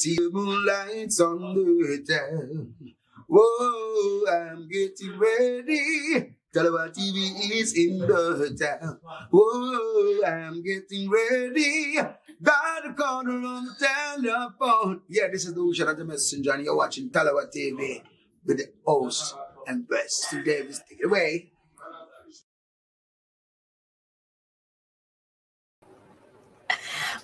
See the moonlights on the town. Whoa, I'm getting ready. Tallawah TV is in the town. Whoa, I'm getting ready. Got a corner on the telephone. Yeah, this is the Ocean of the Messenger, and you're watching Tallawah TV with the host and best. So Davis, take it away.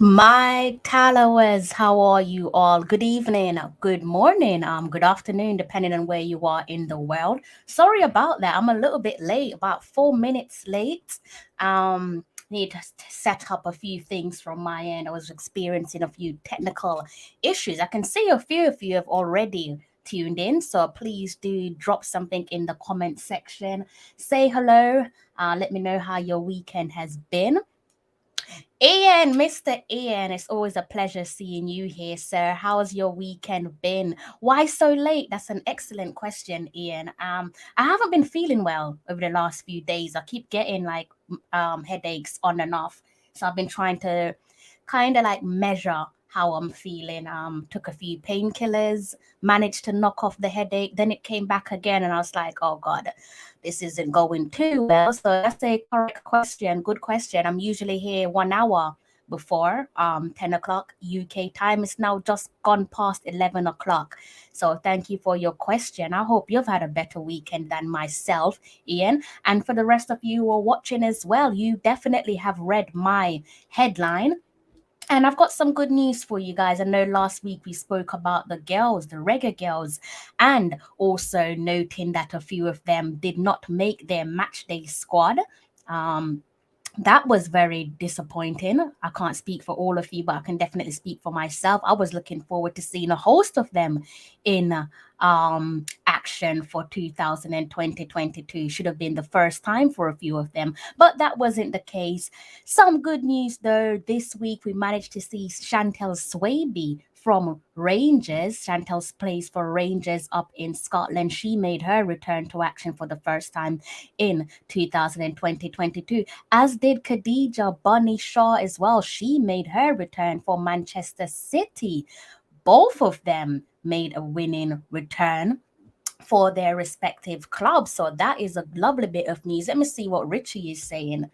My Tallawahs, how are you all? Good evening, good morning, good afternoon, depending on where you are in the world. Sorry about that. I'm a little bit late, about 4 minutes late. Need to set up a few things from my end. I was experiencing a few technical issues. I can see a few of you have already tuned in, so please do drop something in the comment section. Say hello. Let me know how your weekend has been. Ian, Mr. Ian, it's always a pleasure seeing you here, sir. How's your weekend been? Why so late? That's an excellent question, Ian. I haven't been feeling well over the last few days. I keep getting like headaches on and off. So I've been trying to kind of like measure how I'm feeling. Took a few painkillers, managed to knock off the headache. Then it came back again, and I was like, oh God, this isn't going too well. So that's a correct question. Good question. I'm usually here 1 hour before 10 o'clock UK time. It's now just gone past 11 o'clock. So thank you for your question. I hope you've had a better weekend than myself, Ian. And for the rest of you who are watching as well, you definitely have read my headline. And I've got some good news for you guys. I know last week we spoke about the girls, the Reggae girls, and also noting that a few of them did not make their match day squad. Um, that was very disappointing. I can't speak for all of you, but I can definitely speak for myself. I was looking forward to seeing a host of them in action for 2020-2022. Should have been the first time for a few of them, but that wasn't the case. Some good news though. This week we managed to see Chantelle Swaby from Rangers. Chantelle plays for Rangers up in Scotland. She made her return to action for the first time in 2020-2022, as did Khadija Bunny Shaw as well. She made her return for Manchester City. Both of them made a winning return for their respective clubs. So that is a lovely bit of news. Let me see what Richie is saying.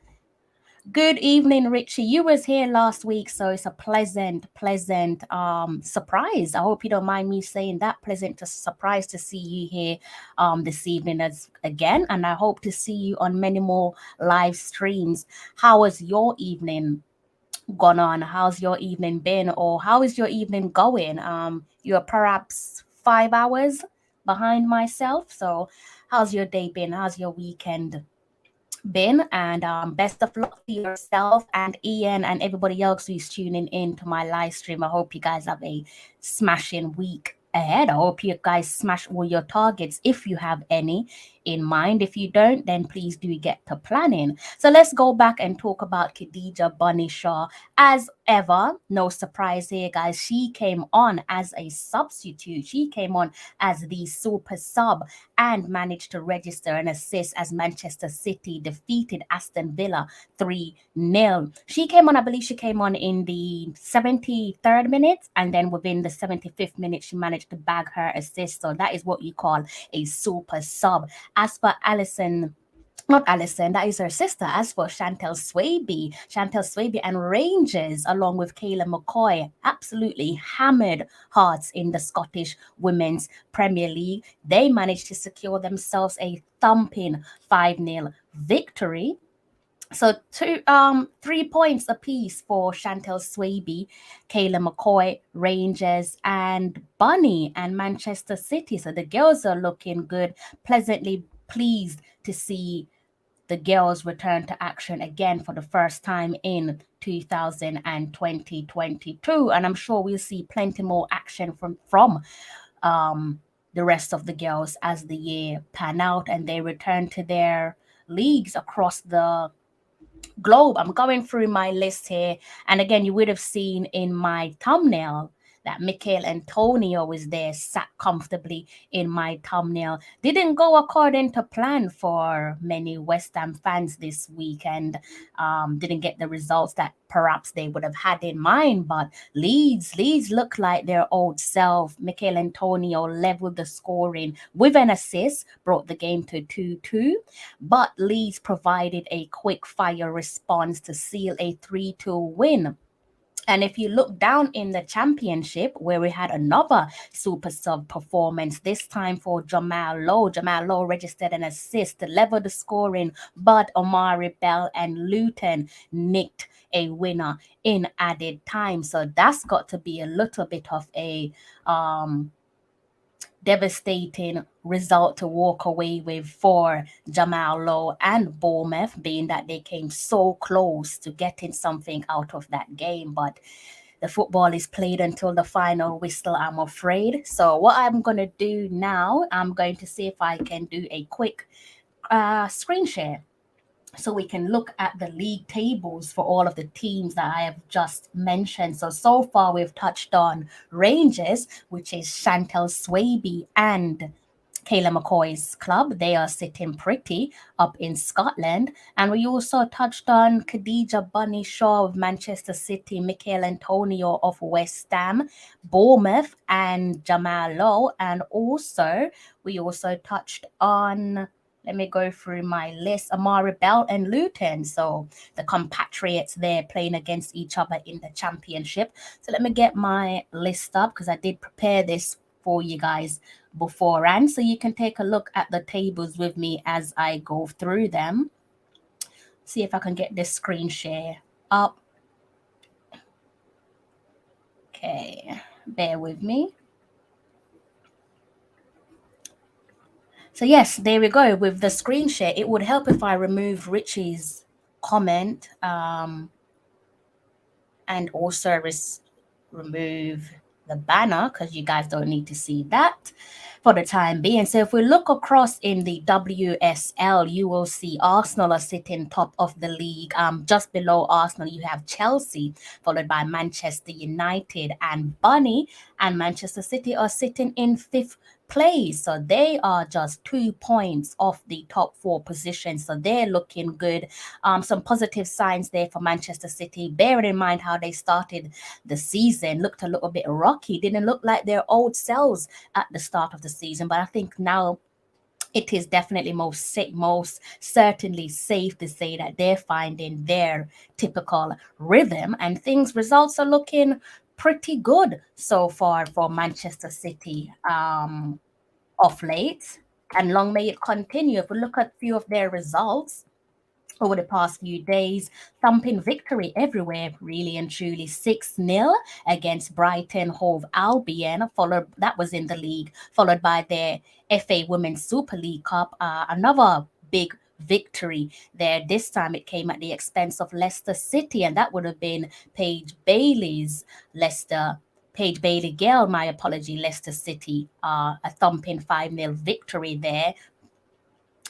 Good evening, Richie. You was here last week, so it's a pleasant surprise. I hope you don't mind me saying that. Pleasant to surprise to see you here this evening as again, and I hope to see you on many more live streams. How was your evening gone on? How's your evening been, or how is your evening going? You're perhaps 5 hours behind myself. So how's your day been? How's your weekend been? And best of luck to yourself and Ian and everybody else who's tuning in to my live stream. I hope you guys have a smashing week ahead. I hope you guys smash all your targets if you have any in mind. If you don't, then please do get to planning. So let's go back and talk about Khadija Bunny Shaw. As ever, no surprise here, guys. She came on as a substitute. She came on as the super sub and managed to register an assist as Manchester City defeated Aston Villa 3-0. She came on, I believe she came on in the 73rd minute, and then within the 75th minute, she managed to bag her assist. So that is what you call a super sub. As for not Alison, that is her sister. As for Chantelle Swaby and Rangers, along with Kayla McCoy, absolutely hammered hearts in the Scottish Women's Premier League. They managed to secure themselves a thumping 5-0 victory. So 3 points apiece for Chantelle Swaby, Kayla McCoy, Rangers, and Bunny and Manchester City. So the girls are looking good. Pleasantly pleased to see the girls return to action again for the first time in 2020-2022. And I'm sure we'll see plenty more action from the rest of the girls as the year pan out and they return to their leagues across the globe. I'm going through my list here, and again, you would have seen in my thumbnail that Michael Antonio is there, sat comfortably in my thumbnail. Didn't go according to plan for many West Ham fans this weekend. Didn't get the results that perhaps they would have had in mind. But Leeds look like their old self. Michael Antonio leveled the scoring with an assist, brought the game to 2-2. But Leeds provided a quick fire response to seal a 3-2 win. And if you look down in the championship, where we had another super sub performance, this time for Jamal Lowe. Jamal Lowe registered an assist to level the scoring, but Omari Bell and Luton nicked a winner in added time. So that's got to be a little bit of a devastating result to walk away with for Jamal Lowe and Bournemouth, being that they came so close to getting something out of that game. But the football is played until the final whistle, I'm afraid. So what I'm going to do now, I'm going to see if I can do a quick screen share so we can look at the league tables for all of the teams that I have just mentioned. So far we've touched on Rangers, which is Chantelle Swaby and Kayla McCoy's club. They are sitting pretty up in Scotland. And we also touched on Khadija Bunny Shaw of Manchester City, Michael Antonio of West Ham, Bournemouth, and Jamal Lowe. And also, we also touched on, let me go through my list, Amari Bell and Luton. So the compatriots there playing against each other in the championship. So let me get my list up because I did prepare this for you guys beforehand. So you can take a look at the tables with me as I go through them. See if I can get this screen share up. Okay, bear with me. So yes, there we go with the screen share. It would help if I remove Richie's comment and also remove the banner because you guys don't need to see that for the time being. So if we look across in the WSL, you will see Arsenal are sitting top of the league. Just below Arsenal, you have Chelsea, followed by Manchester United, and Bunny and Manchester City are sitting in fifth place. So they are just 2 points off the top four positions. So they're looking good. Some positive signs there for Manchester City, bearing in mind how they started the season. Looked a little bit rocky, didn't look like their old selves at the start of the season. But I think now it is definitely most certainly safe to say that they're finding their typical rhythm, and results are looking pretty good so far for Manchester City of late, and long may it continue. If we look at a few of their results over the past few days, thumping victory everywhere, really and truly. 6-0 against Brighton Hove Albion, that was in the league, followed by their FA Women's Super League Cup, another big victory there. This time it came at the expense of Leicester City, and that would have been Paige Bailey Gale, my apology, Leicester City, a thumping 5-0 victory there.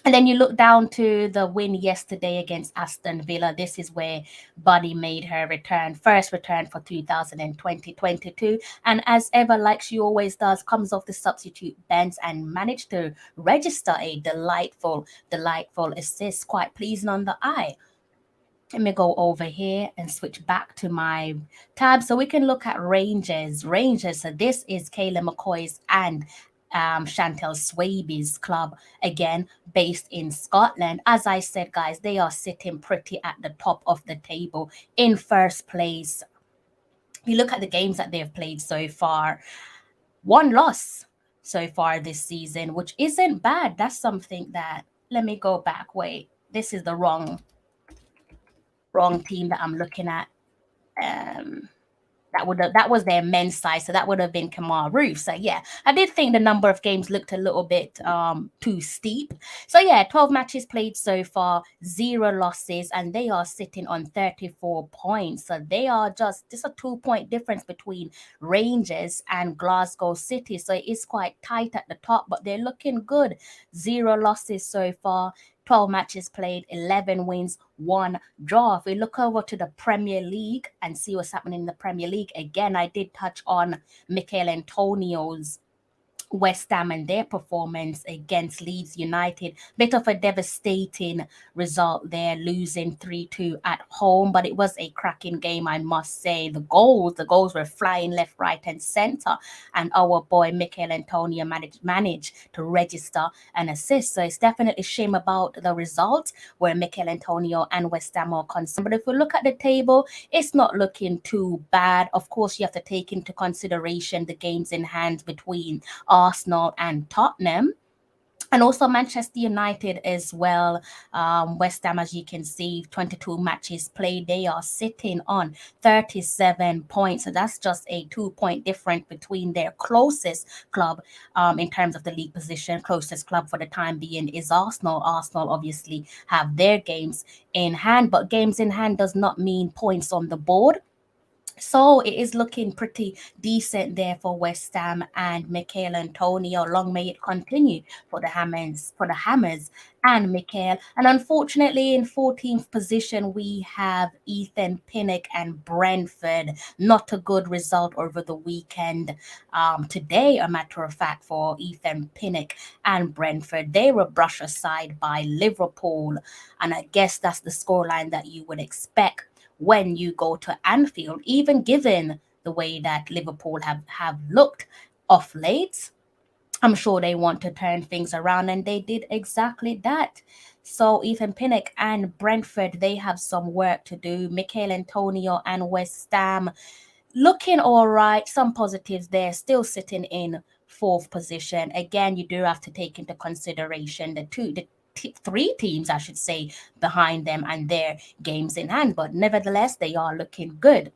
And then you look down to the win yesterday against Aston Villa. This is where Buddy made her first return for 2020-22. And as ever, like she always does, comes off the substitute bench and managed to register a delightful assist, quite pleasing on the eye. Let me go over here and switch back to my tab so we can look at Rangers. So this is Kayla McCoy's and Chantelle Swaby's club, again based in Scotland. As I said, guys, they are sitting pretty at the top of the table in first place. You look at the games that they've played so far, one loss so far this season, which isn't bad. That's something that, let me go back. Wait, this is the wrong team that I'm looking at. That was their men's side, so that would have been Kamar Roof. So yeah, I did think the number of games looked a little bit too steep. So yeah, 12 matches played so far, 0 losses, and they are sitting on 34 points. So they are just a 2-point difference between Rangers and Glasgow City. So it is quite tight at the top, but they're looking good. 0 losses so far. 12 matches played, 11 wins, 1 draw. If we look over to the Premier League and see what's happening in the Premier League, again, I did touch on Mikel Antonio's West Ham and their performance against Leeds United. Bit of a devastating result there, losing 3-2 at home, but it was a cracking game, I must say. The goals were flying left, right, and centre, and our boy Mikel Antonio managed to register an assist. So it's definitely a shame about the result where Mikel Antonio and West Ham are concerned. But if we look at the table, it's not looking too bad. Of course, you have to take into consideration the games in hand between Arsenal and Tottenham. And also Manchester United as well. West Ham, as you can see, 22 matches played. They are sitting on 37 points. So that's just a 2-point difference between their closest club in terms of the league position. Closest club for the time being is Arsenal. Arsenal obviously have their games in hand, but games in hand does not mean points on the board. So it is looking pretty decent there for West Ham and Mikel Antonio. Long may it continue for the Hammers and Mikel. And unfortunately, in 14th position, we have Ethan Pinnock and Brentford. Not a good result over the weekend. Today, a matter of fact, for Ethan Pinnock and Brentford, they were brushed aside by Liverpool. And I guess that's the scoreline that you would expect when you go to Anfield, even given the way that Liverpool have looked off late. I'm sure they want to turn things around, and they did exactly that. So Ethan Pinnock and Brentford, they have some work to do. Mikel Antonio and West Ham looking all right. Some positives there, still sitting in fourth position. Again, you do have to take into consideration the three teams, I should say, behind them and their games in hand. But nevertheless, they are looking good.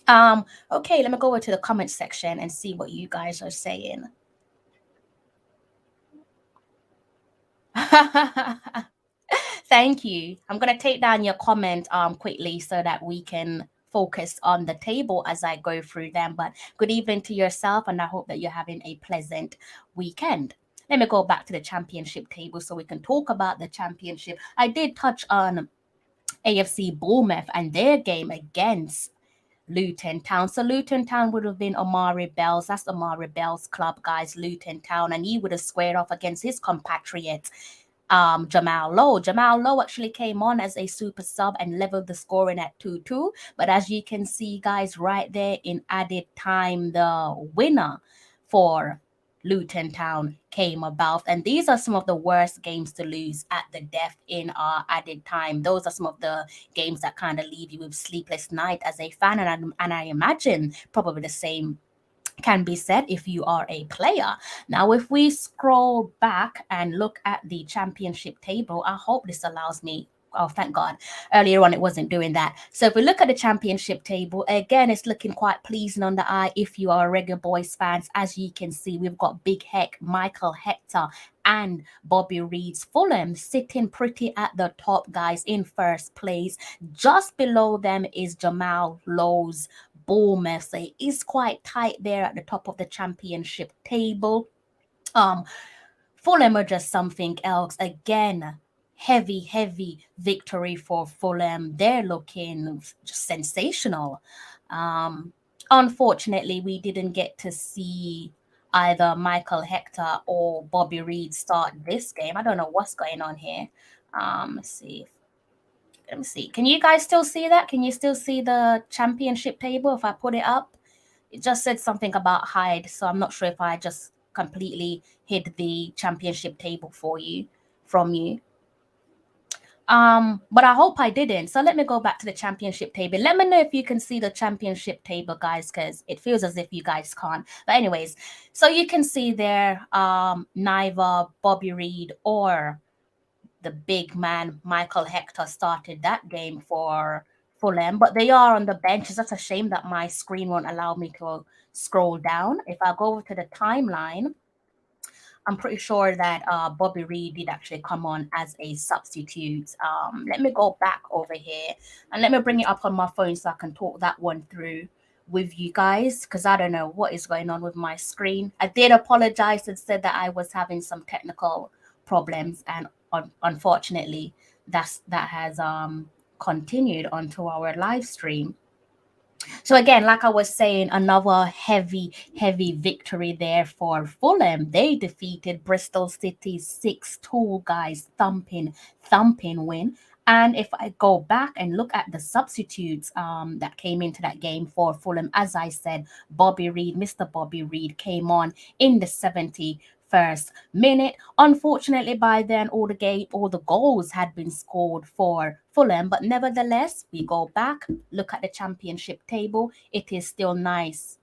Okay, let me go over to the comment section and see what you guys are saying. Thank you. I'm gonna take down your comment quickly so that we can focus on the table as I go through them. But good evening to yourself, and I hope that you're having a pleasant weekend. Let me go back to the championship table so we can talk about the championship. I did touch on AFC Bournemouth and their game against Luton Town. So Luton Town would have been Omari Bell's. That's Omari Bell's club, guys, Luton Town. And he would have squared off against his compatriot, Jamal Lowe. Jamal Lowe actually came on as a super sub and leveled the scoring at 2-2. But as you can see, guys, right there in added time, the winner for Luton Town came about. And these are some of the worst games to lose at the death in our added time. Those are some of the games that kind of leave you with sleepless night as a fan. And I imagine probably the same can be said if you are a player. Now, if we scroll back and look at the championship table, I hope this allows me. Oh, thank God. Earlier on, it wasn't doing that. So if we look at the championship table, again, it's looking quite pleasing on the eye if you are a Reggae Boyz fans. As you can see, we've got Big Heck, Michael Hector, and Bobby Reed's Fulham sitting pretty at the top, guys, in first place. Just below them is Jamal Lowe's Bournemouth. So it is quite tight there at the top of the championship table. Fulham are just something else. Again, heavy victory for Fulham. They're looking just sensational. Unfortunately, we didn't get to see either Michael Hector or Bobby Reed start this game. I don't know what's going on here. Let's see. Let me see. Can you guys still see that? Can you still see the championship table if I put it up? It just said something about hide, so I'm not sure if I just completely hid the championship table from you. But I hope I didn't. So let me go back to the championship table. Let me know if you can see the championship table, guys, because it feels as if you guys can't. But anyways, so you can see there, neither Bobby Reed or the big man Michael Hector started that game for Fulham, but they are on the benches. That's a shame that my screen won't allow me to scroll down. If I go over to the timeline, I'm pretty sure that Bobby Reed did actually come on as a substitute. Let me go back over here and let me bring it up on my phone so I can talk that one through with you guys, because I don't know what is going on with my screen. I did apologize and said that I was having some technical problems, and unfortunately, that has continued onto our live stream. So again, like I was saying, another heavy victory there for Fulham. They defeated Bristol City 6-2, guys, thumping win. And if I go back and look at the substitutes that came into that game for Fulham, as I said, Mr. Bobby Reed came on in the 71st minute. Unfortunately, by then all the goals had been scored for Fulham, but nevertheless, we go back, look at the championship table. It is still nice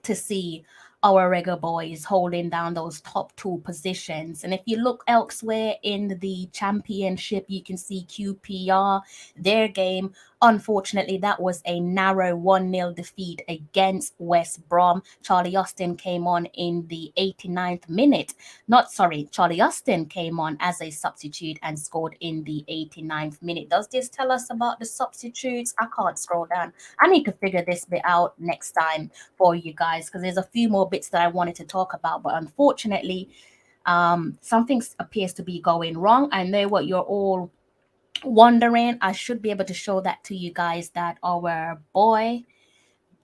to see our Reggae boys holding down those top two positions. And if you look elsewhere in the championship, you can see QPR, their game. Unfortunately, that was a narrow 1-0 defeat against West Brom. Charlie Austin came on in the 89th minute. Not sorry, Charlie Austin came on as a substitute and scored in the 89th minute. Does this tell us about the substitutes? I can't scroll down. I need to figure this bit out next time for you guys because there's a few more bits that I wanted to talk about, but unfortunately, something appears to be going wrong. I know what you're all wondering. I should be able to show that to you guys that our boy,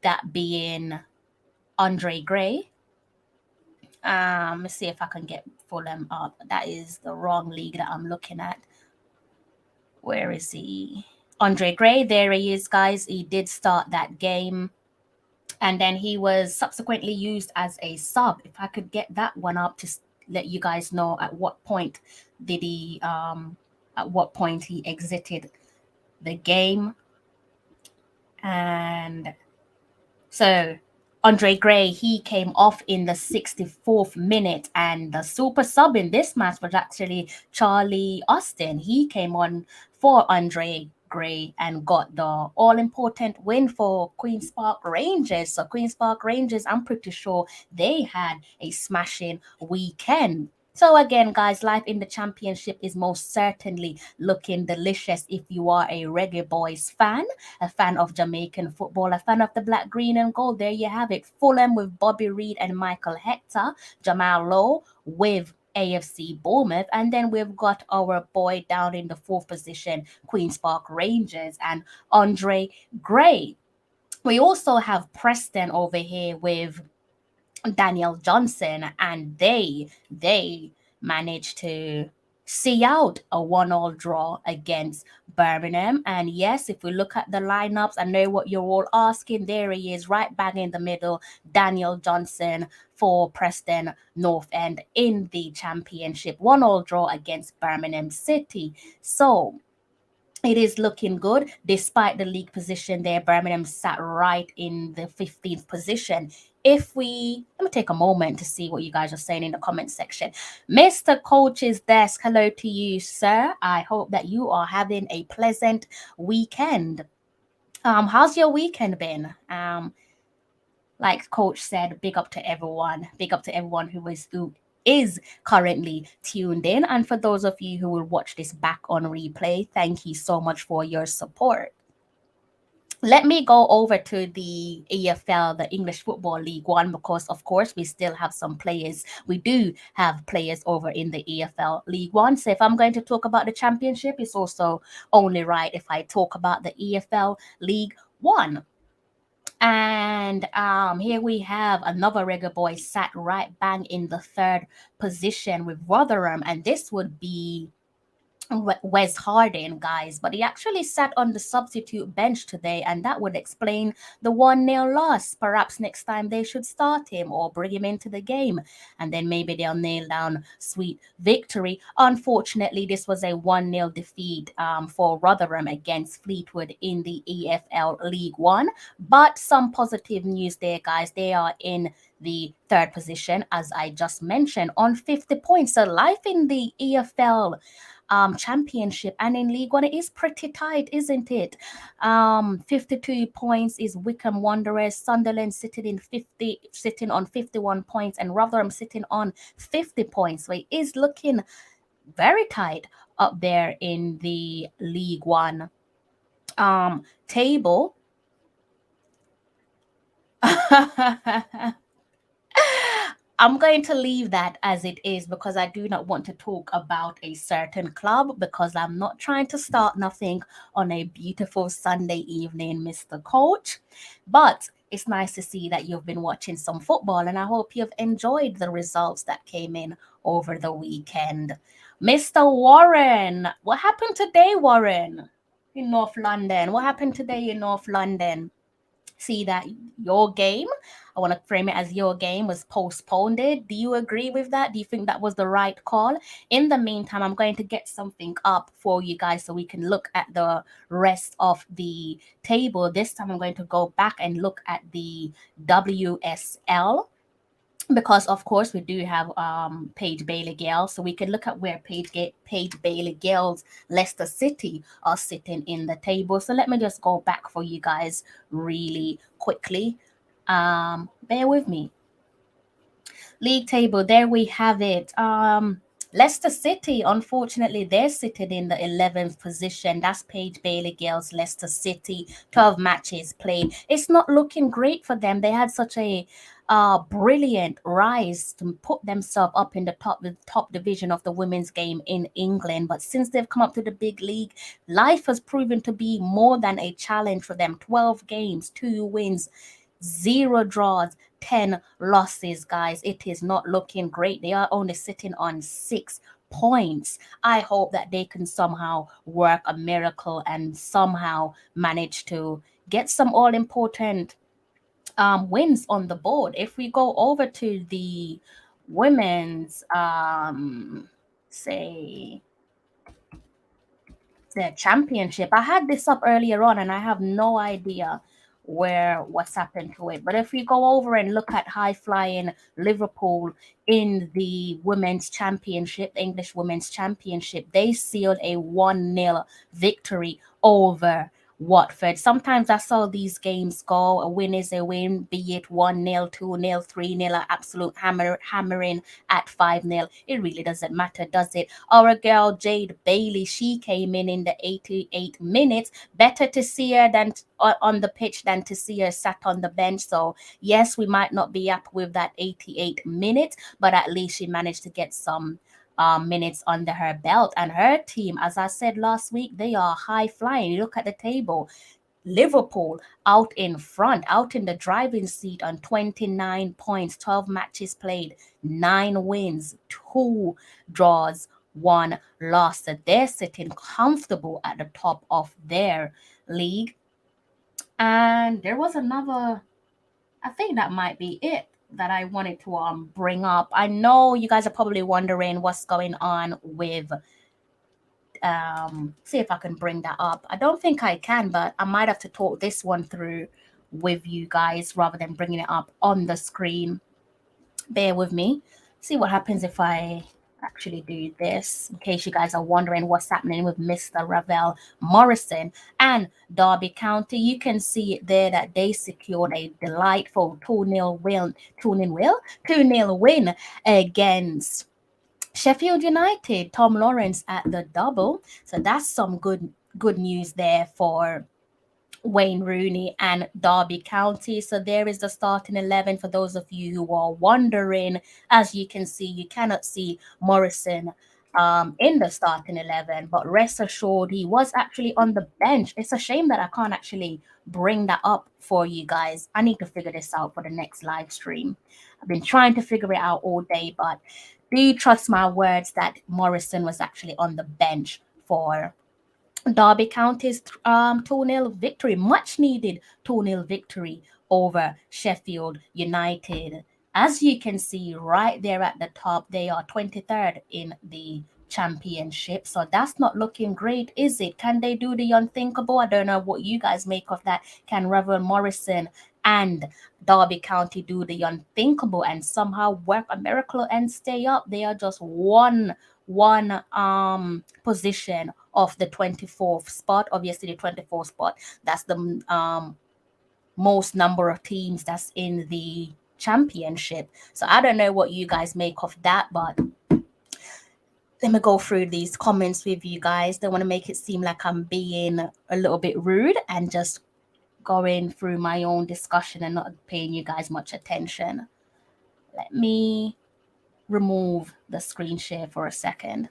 that being Andre Gray, let's see if I can get Fulham up. That is the wrong league that I'm looking at. Where is he? Andre Gray, there he is, guys. He did start that game. And then he was subsequently used as a sub. If I could get that one up to let you guys know at what point he exited the game. And so Andre Gray, he came off in the 64th minute, and the super sub in this match was actually Charlie Austin. He came on for Andre Gray and got the all-important win for Queen's Park Rangers. So Queen's Park Rangers, I'm pretty sure they had a smashing weekend. So again, guys, life in the championship is most certainly looking delicious if you are a Reggae Boys fan, a fan of Jamaican football, a fan of the black, green and gold. There you have it. Fulham with Bobby Reed and Michael Hector, Jamal Lowe with AFC Bournemouth, and then we've got our boy down in the fourth position, Queen's Park Rangers, and Andre Gray. We also have Preston over here with Daniel Johnson, and they managed to see out a 1-1 draw against Birmingham. And yes, if we look at the lineups, I know what you're all asking. There he is, right bang in the middle, Daniel Johnson for Preston North End in the championship. 1-1 draw against Birmingham City. So it is looking good despite the league position there. Birmingham sat right in the 15th position. Let me take a moment to see what you guys are saying in the comment section. Mr. Coach's Desk, hello to you, sir. I hope that you are having a pleasant weekend. How's your weekend been? Like Coach said, big up to everyone. Big up to everyone who is currently tuned in. And for those of you who will watch this back on replay, thank you so much for your support. Let me go over to the EFL, the English Football League One, because of course we still have some players. We do have players over in the EFL League One. So if I'm going to talk about the championship, it's also only right if I talk about the EFL League One. And here we have another Reggae boy sat right bang in the third position with Rotherham, and this would be Wes Harding, guys, but he actually sat on the substitute bench today, and that would explain the 1-0 loss. Perhaps next time they should start him or bring him into the game, and then maybe they'll nail down sweet victory. Unfortunately, this was a 1-0 defeat for Rotherham against Fleetwood in the EFL League One. But some positive news there, guys. They are in the third position, as I just mentioned, on 50 points. So life in the EFL championship and in League One, it is pretty tight, isn't it? 52 points is Wickham Wanderers, Sunderland sitting on 51 points, and Rotherham sitting on 50 points. So it is looking very tight up there in the League One table. I'm going to leave that as it is because I do not want to talk about a certain club because I'm not trying to start nothing on a beautiful Sunday evening, Mr. Coach. But it's nice to see that you've been watching some football and I hope you've enjoyed the results that came in over the weekend. Mr. Warren, what happened today, Warren? In North London. What happened today in North London? See that your game, I want to frame it as your game was postponed. Do you agree with that? Do you think that was the right call? In the meantime, I'm going to get something up for you guys so we can look at the rest of the table. This time I'm going to go back and look at the WSL because of course we do have Paige Bailey Girls, so we can look at where Paige Bailey Girls Leicester City are sitting in the table. So let me just go back for you guys really quickly. Bear with me. League table, there we have it. Leicester City, unfortunately, they're sitting in the 11th position. That's Paige Bailey Girls, Leicester City, 12 matches played. It's not looking great for them. They had such a brilliant rise to put themselves up in the top division of the women's game in England. But since they've come up to the big league, life has proven to be more than a challenge for them. 12 games, 2 wins, 0 draws, 10 losses, guys. It is not looking great. They are only sitting on 6 points. I hope that they can somehow work a miracle and somehow manage to get some all important wins on the board. If we go over to the women's say the championship. I had this up earlier on and I have no idea what's happened to it. But if we go over and look at high flying Liverpool in the women's championship, the English women's championship, they sealed a 1-0 victory over Watford. Sometimes that's how these games go. A win is a win, be it 1-0, 2-0, 3-0, an absolute hammering at 5-0. It really doesn't matter, does it? Our girl Jade Bailey, she came in the 88 minutes. Better to see her than on the pitch than to see her sat on the bench. So yes, we might not be up with that 88 minutes, but at least she managed to get some minutes under her belt. And her team, as I said last week, they are high flying. You look at the table. Liverpool out in front, out in the driving seat on 29 points, 12 matches played, 9 wins, 2 draws, 1 loss. So they're sitting comfortable at the top of their league. And there was another, I think that might be it that I wanted to bring up. I know you guys are probably wondering what's going on with see if I can bring that up. I don't think I can, but I might have to talk this one through with you guys rather than bringing it up on the screen. Bear with me. See what happens if I actually do this, in case you guys are wondering what's happening with Mr. Ravel Morrison and Derby County. You can see it there that they secured a delightful 2-0 win against Sheffield United. Tom Lawrence at the double. So that's some good news there for Wayne Rooney and Derby County. So there is the starting 11 for those of you who are wondering. As you can see, you cannot see Morrison in the starting 11, but rest assured he was actually on the bench. It's a shame that I can't actually bring that up for you guys. I need to figure this out for the next live stream. I've been trying to figure it out all day, but do trust my words that Morrison was actually on the bench for Derby County's 2-0 victory, much needed 2-0 victory over Sheffield United. As you can see right there at the top, they are 23rd in the championship. So that's not looking great, is it? Can they do the unthinkable? I don't know what you guys make of that. Can Reverend Morrison and Derby County do the unthinkable and somehow work a miracle and stay up? They are just one position of the 24th spot. Obviously the 24th spot, that's the most number of teams that's in the championship. So I don't know what you guys make of that, but let me go through these comments with you guys. Don't want to make it seem like I'm being a little bit rude and just going through my own discussion and not paying you guys much attention. Let me remove the screen share for a second.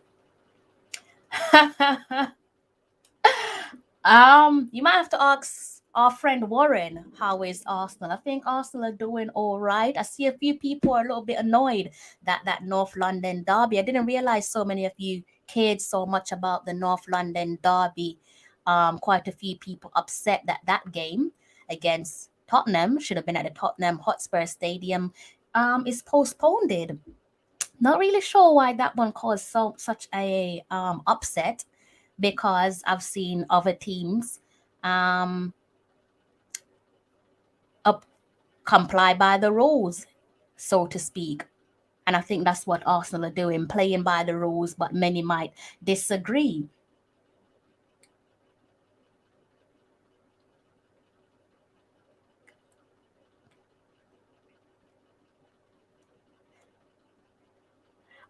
You might have to ask our friend Warren, how is Arsenal? I think Arsenal are doing all right. I see a few people are a little bit annoyed that North London derby. I didn't realize so many of you cared so much about the North London derby. Quite a few people upset that that game against Tottenham should have been at the Tottenham Hotspur Stadium is postponed. Not really sure why that one caused such a upset, because I've seen other teams um, up, comply by the rules, so to speak. And I think that's what Arsenal are doing, playing by the rules, but many might disagree.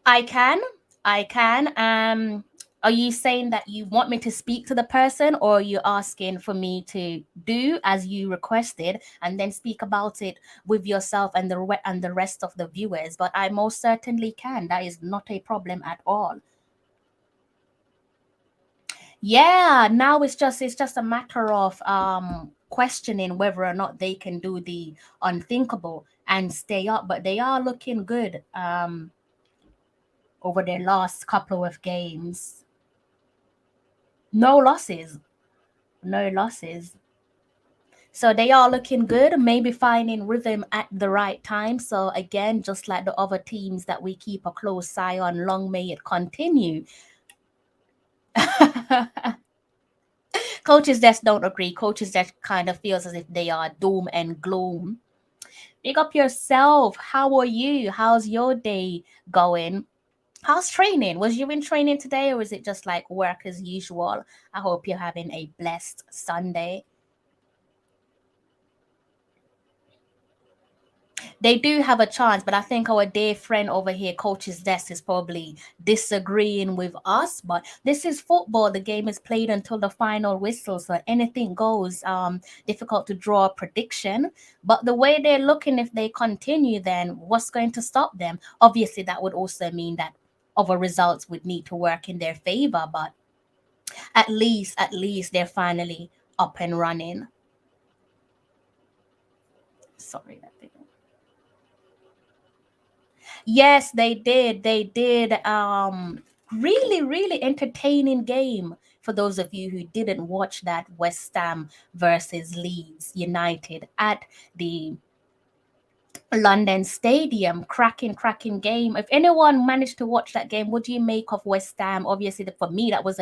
I can. I can. Are you saying that you want me to speak to the person, or are you asking for me to do as you requested and then speak about it with yourself and the rest of the viewers? But I most certainly can. That is not a problem at all. Yeah, now it's just a matter of questioning whether or not they can do the unthinkable and stay up, but they are looking good over their last couple of games. No losses. No losses. So they are looking good, maybe finding rhythm at the right time. So again, just like the other teams that we keep a close eye on, long may it continue. Coaches just don't agree. Coaches just kind of feels as if they are doom and gloom. Pick up yourself. How are you? How's your day going? How's training? Was you in training today, or is it just like work as usual? I hope you're having a blessed Sunday. They do have a chance, but I think our dear friend over here, Coach's Desk, is probably disagreeing with us. But this is football. The game is played until the final whistle, so anything goes. Difficult to draw a prediction. But the way they're looking, if they continue, then what's going to stop them? Obviously, that would also mean that other results would need to work in their favor. But at least they're finally up and running. Sorry, that thing. Yes, they did. They did. Really, really entertaining game for those of you who didn't watch that West Ham versus Leeds United at the London Stadium. Cracking game. If anyone managed to watch that game, what do you make of West Ham? Obviously, for me, that was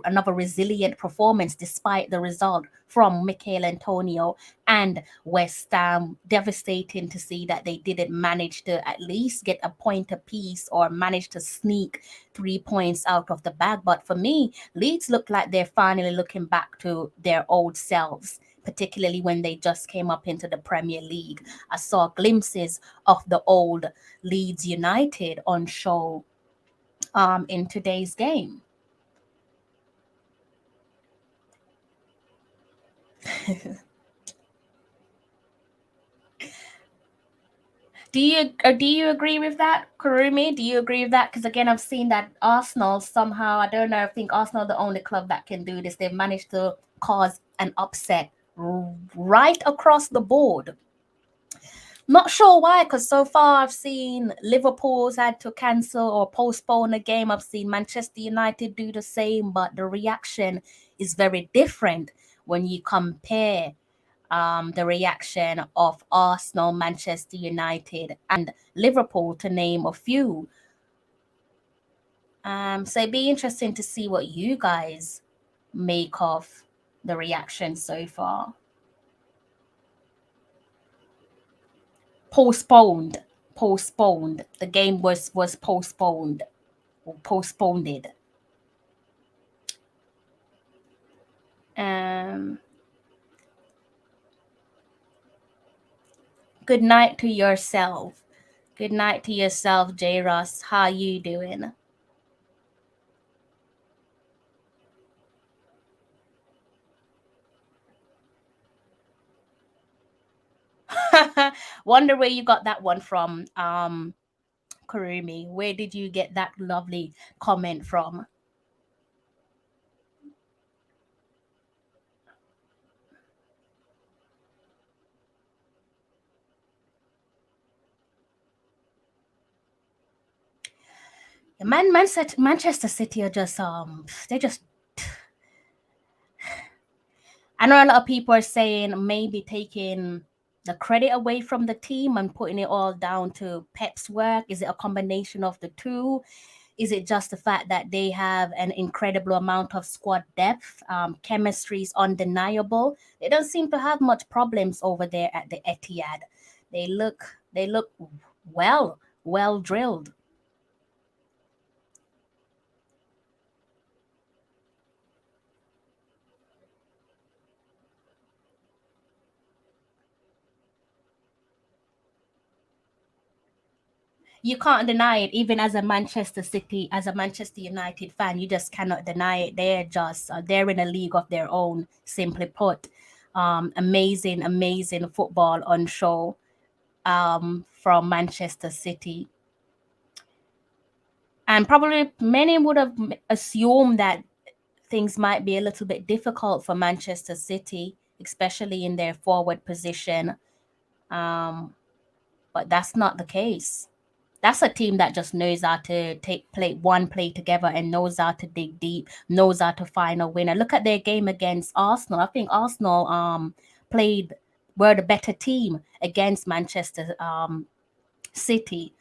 another resilient performance despite the result from Mikel Antonio and West Ham. Devastating to see that they didn't manage to at least get a point apiece or manage to sneak 3 points out of the bag. But for me, Leeds look like they're finally looking back to their old selves, particularly when they just came up into the Premier League. I saw glimpses of the old Leeds United on show in today's game. Do you agree with that, Kurumi? Do you agree with that? Because again, I've seen that Arsenal somehow, I don't know, I think Arsenal are the only club that can do this. They've managed to cause an upset right across the board. Not sure why, because so far I've seen Liverpool's had to cancel or postpone a game. I've seen Manchester United do the same, but the reaction is very different when you compare the reaction of Arsenal, Manchester United, and Liverpool, to name a few. So it'd be interesting to see what you guys make of the reaction so far. Postponed. The game was postponed or postponed. Um, good night to yourself. Good night to yourself, J. Ross. How you doing? Wonder where you got that one from, Kurumi. Where did you get that lovely comment from? Manchester City are just they just. I know a lot of people are saying maybe taking the credit away from the team and putting it all down to Pep's work. Is it a combination of the two? Is it just the fact that they have an incredible amount of squad depth? Chemistry is undeniable. They don't seem to have much problems over there at the Etihad. They look well drilled. You can't deny it, even as a Manchester United fan. You just cannot deny it. They're in a league of their own. Simply put, amazing football on show from Manchester City. And probably many would have assumed that things might be a little bit difficult for Manchester City, especially in their forward position. But that's not the case. That's a team that just knows how to play together and knows how to dig deep, knows how to find a winner. Look at their game against Arsenal. I think Arsenal were the better team against Manchester City.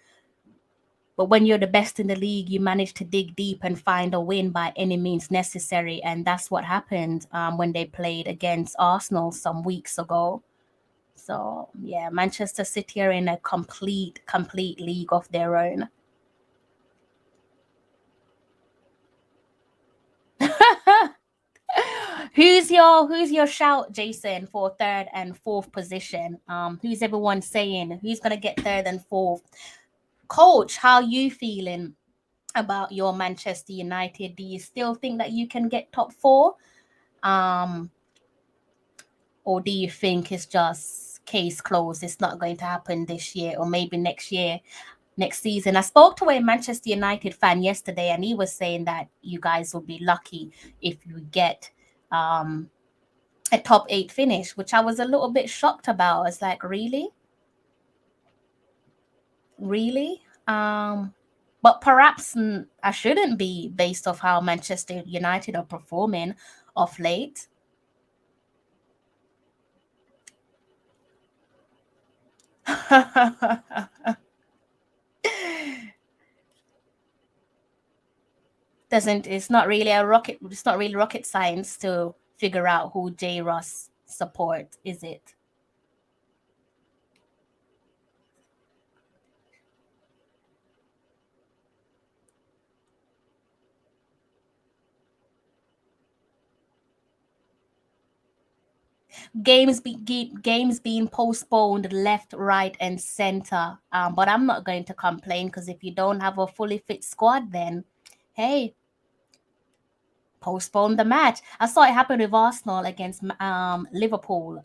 But when you're the best in the league, you manage to dig deep and find a win by any means necessary. And that's what happened when they played against Arsenal some weeks ago. So, yeah, Manchester City are in a complete league of their own. Who's your shout, Jason, for third and fourth position? Who's everyone saying? Who's gonna get third and fourth? Coach, how you feeling about your Manchester United? Do you still think that you can get top four? Or do you think it's just case closed? It's not going to happen this year or maybe next season. I spoke to a Manchester United fan yesterday and he was saying that you guys will be lucky if you get a top 8 finish, which I was a little bit shocked about. I was like, really? But perhaps I shouldn't be, based off how Manchester United are performing of late. It's not really rocket science to figure out who J. Ross support, is it? Games being postponed left, right, and center. But I'm not going to complain, because if you don't have a fully fit squad, then hey, postpone the match. I saw it happen with Arsenal against Liverpool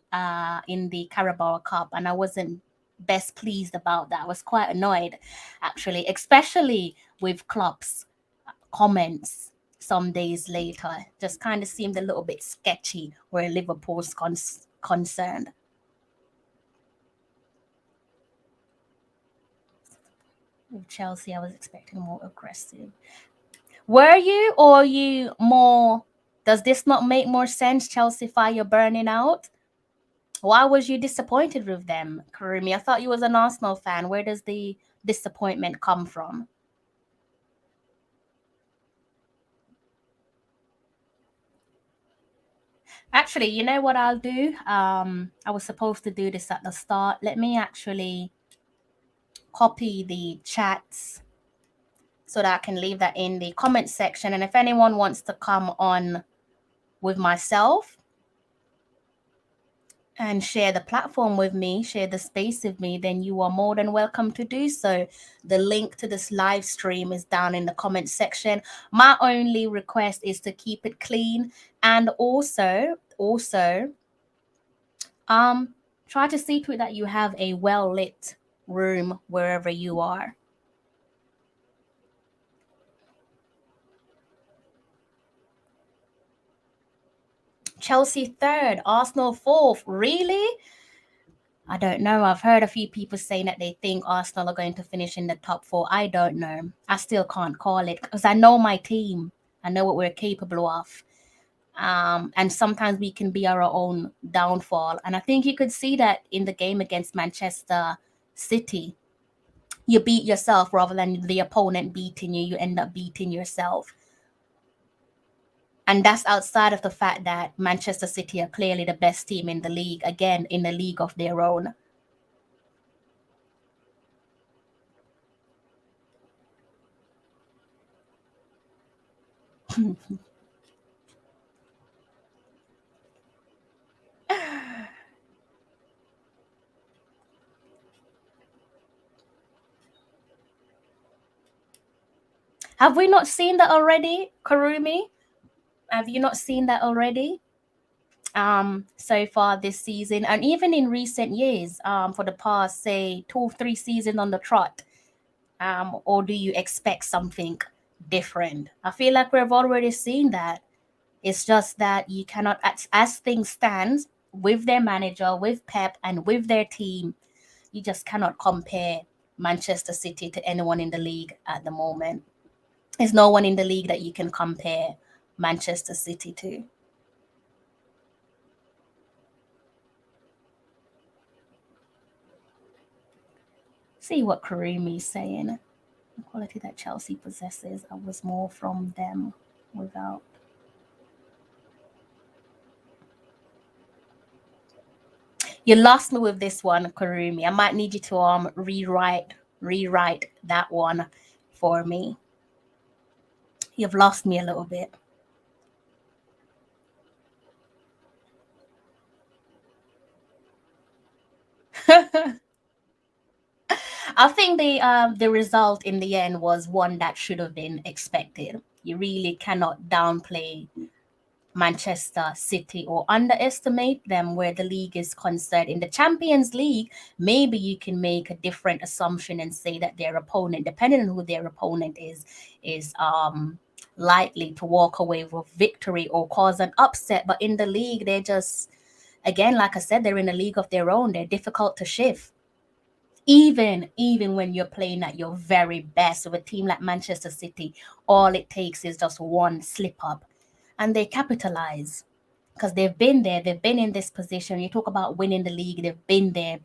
in the Carabao Cup, and I wasn't best pleased about that. I was quite annoyed, actually, especially with Klopp's comments some days later. Just kind of seemed a little bit sketchy where Liverpool's concerned. With Chelsea, I was expecting more aggressive. Were you, or you more? Does this not make more sense? Chelsea fire burning out. Why was you disappointed with them, Karimi? I thought you was an Arsenal fan. Where does the disappointment come from? Actually, you know what I'll do? I was supposed to do this at the start. Let me actually copy the chats so that I can leave that in the comment section. And if anyone wants to come on with myself and share the platform with me, share the space with me, then you are more than welcome to do so. The link to this live stream is down in the comment section. My only request is to keep it clean, and also Try to see to it that you have a well lit room wherever you are. Chelsea third, Arsenal fourth. Really? I don't know. I've heard a few people saying that they think Arsenal are going to finish in the top four. I don't know. I still can't call it because I know my team. I know what we're capable of. And sometimes we can be our own downfall. And I think you could see that in the game against Manchester City. You beat yourself rather than the opponent beating you. You end up beating yourself. And that's outside of the fact that Manchester City are clearly the best team in the league, again, in a league of their own. Have we not seen that already, Karumi? Have you not seen that already? So far this season, and even in recent years, for the past, say, 2 or 3 seasons on the trot, or do you expect something different? I feel like we've already seen that. It's just that you cannot, as things stand, with their manager, with Pep, and with their team, you just cannot compare Manchester City to anyone in the league at the moment. There's no one in the league that you can compare Manchester City to. See what Karumi's saying. The quality that Chelsea possesses, I was more from them without. You lost me with this one, Karumi. I might need you to rewrite that one for me. You've lost me a little bit. I think the result in the end was one that should have been expected. You really cannot downplay Manchester City or underestimate them where the league is concerned. In the Champions League, maybe you can make a different assumption and say that their opponent, depending on who their opponent is likely to walk away with victory or cause an upset. But in the league, they're just, again, like I said, they're in a league of their own. They're difficult to shift. Even when you're playing at your very best with a team like Manchester City, all it takes is just one slip up and they capitalize because they've been there, they've been in this position. You talk about winning the league, they've been there,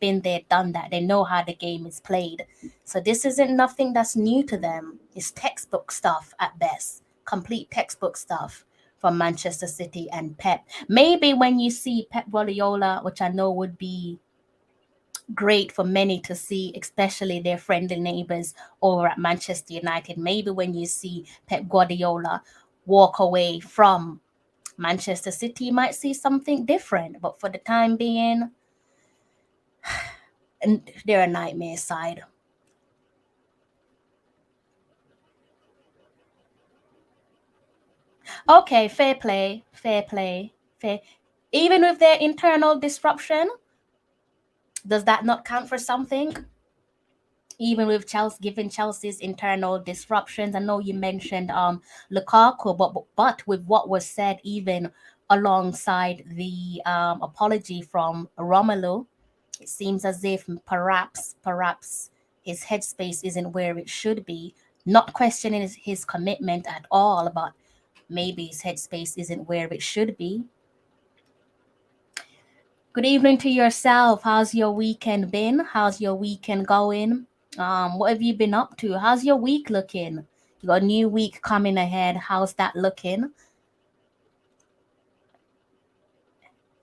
done that. They know how the game is played. So this isn't nothing that's new to them. It's textbook stuff at best, complete textbook stuff from Manchester City and Pep. Maybe when you see Pep Guardiola, which I know would be great for many to see, especially their friendly neighbors over at Manchester United. Maybe when you see Pep Guardiola walk away from Manchester City, you might see something different. But for the time being, they're a nightmare side. Okay, fair play. Even with their internal disruption, does that not count for something? Even with Chelsea, given Chelsea's internal disruptions, I know you mentioned Lukaku, but with what was said, even alongside the apology from Romelu, it seems as if perhaps his headspace isn't where it should be. Not questioning his commitment at all, but maybe his headspace isn't where it should be. Good evening to yourself. How's your weekend been? How's your weekend going? What have you been up to? How's your week looking? You got a new week coming ahead. How's that looking?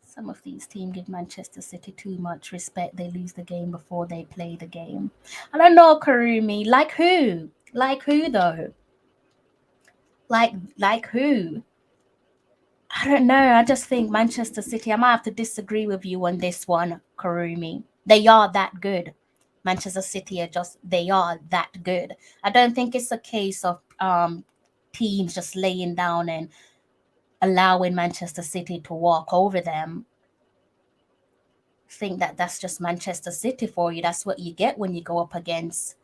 Some of these teams give Manchester City too much respect. They lose the game before they play the game. I don't know, Karumi. Like who? Like who though? Like who? I don't know. I just think Manchester City, I might have to disagree with you on this one, Karumi. They are that good. Manchester City they are that good. I don't think it's a case of teams just laying down and allowing Manchester City to walk over them. think that that's just Manchester City for you. That's what you get when you go up against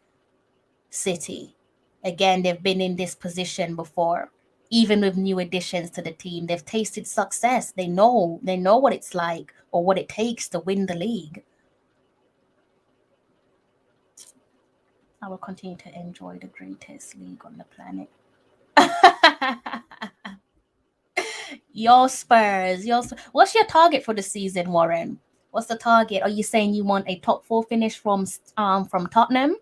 City. Again, they've been in this position before. Even with new additions to the team, they've tasted success. They know what it's like or what it takes to win the league. I will continue to enjoy the greatest league on the planet. Your Spurs, what's your target for the season, Warren? What's the target? Are you saying you want a top 4 finish from Tottenham,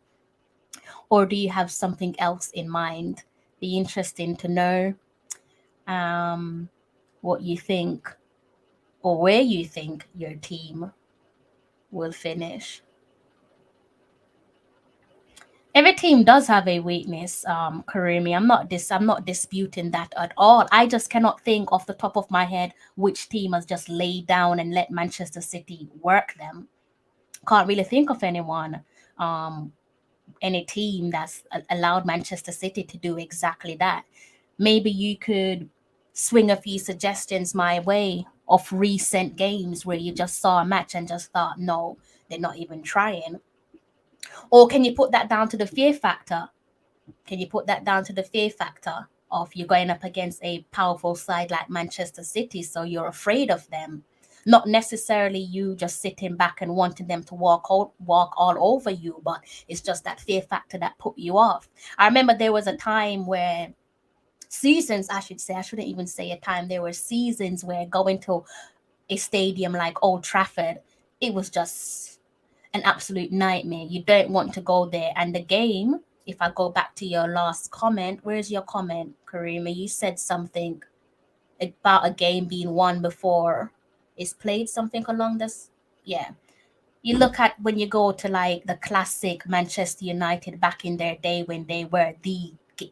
or do you have something else in mind? Be interesting to know what you think or where you think your team will finish. Every team does have a weakness, Karimi. I'm not disputing that at all. I just cannot think off the top of my head which team has just laid down and let Manchester City work them. Can't really think of anyone, any team that's allowed Manchester City to do exactly that. Maybe you could swing a few suggestions my way of recent games where you just saw a match and just thought, no, they're not even trying. Or can you put that down to the fear factor? Can you put that down to the fear factor of you're going up against a powerful side like Manchester City, so you're afraid of them? Not necessarily you just sitting back and wanting them to walk all over you, but it's just that fear factor that put you off. I remember there was a time where seasons, I shouldn't even say a time, there were seasons where going to a stadium like Old Trafford, it was just an absolute nightmare. You don't want to go there. And the game, if I go back to your last comment, where's your comment, Karima? You said something about a game being won before it's played, something along this. Yeah. You look at when you go to like the classic Manchester United back in their day when they were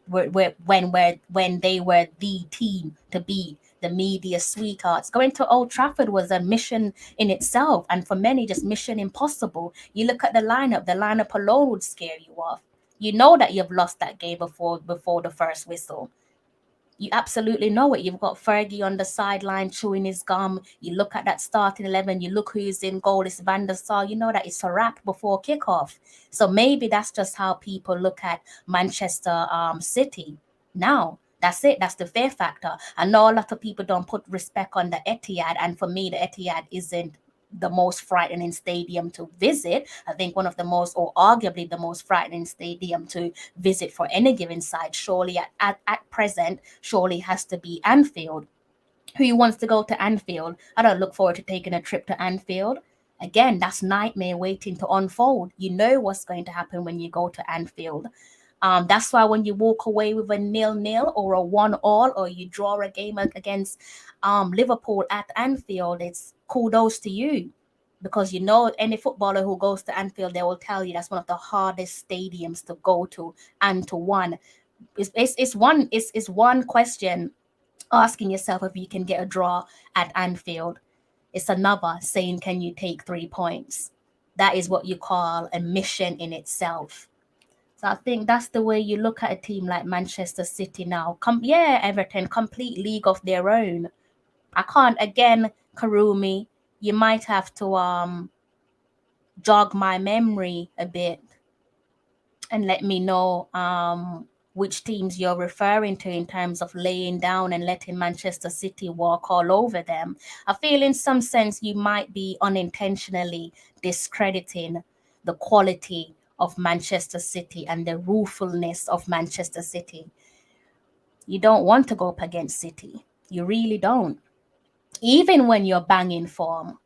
when they were the team to beat, the media sweethearts. Going to Old Trafford was a mission in itself, and for many, just mission impossible. You look at the lineup alone would scare you off. You know that you've lost that game before the first whistle. You absolutely know it. You've got Fergie on the sideline chewing his gum. You look at that starting 11, you look who's in goal, it's Van der Sar. You know that it's a wrap before kickoff. So maybe that's just how people look at Manchester City now. That's it. That's the fear factor. I know a lot of people don't put respect on the Etihad, and for me, the Etihad isn't the most frightening stadium to visit. I think one of the most, or arguably the most frightening stadium to visit for any given side, surely at present, surely has to be Anfield. Who wants to go to Anfield? I don't look forward to taking a trip to Anfield. Again, that's nightmare waiting to unfold. You know what's going to happen when you go to Anfield. That's why when you walk away with a 0-0 or a 1-1, or you draw a game against Liverpool at Anfield, it's kudos to you, because you know any footballer who goes to Anfield, they will tell you that's one of the hardest stadiums to go to and to win. It's one question asking yourself if you can get a draw at Anfield. It's another saying, can you take 3 points? That is what you call a mission in itself. So I think that's the way you look at a team like Manchester City now. Everton, complete league of their own. I can't, again, Karumi, you might have to jog my memory a bit and let me know which teams you're referring to in terms of laying down and letting Manchester City walk all over them. I feel in some sense you might be unintentionally discrediting the quality of Manchester City and the ruefulness of Manchester City. You don't want to go up against City. You really don't. Even when you're banging form,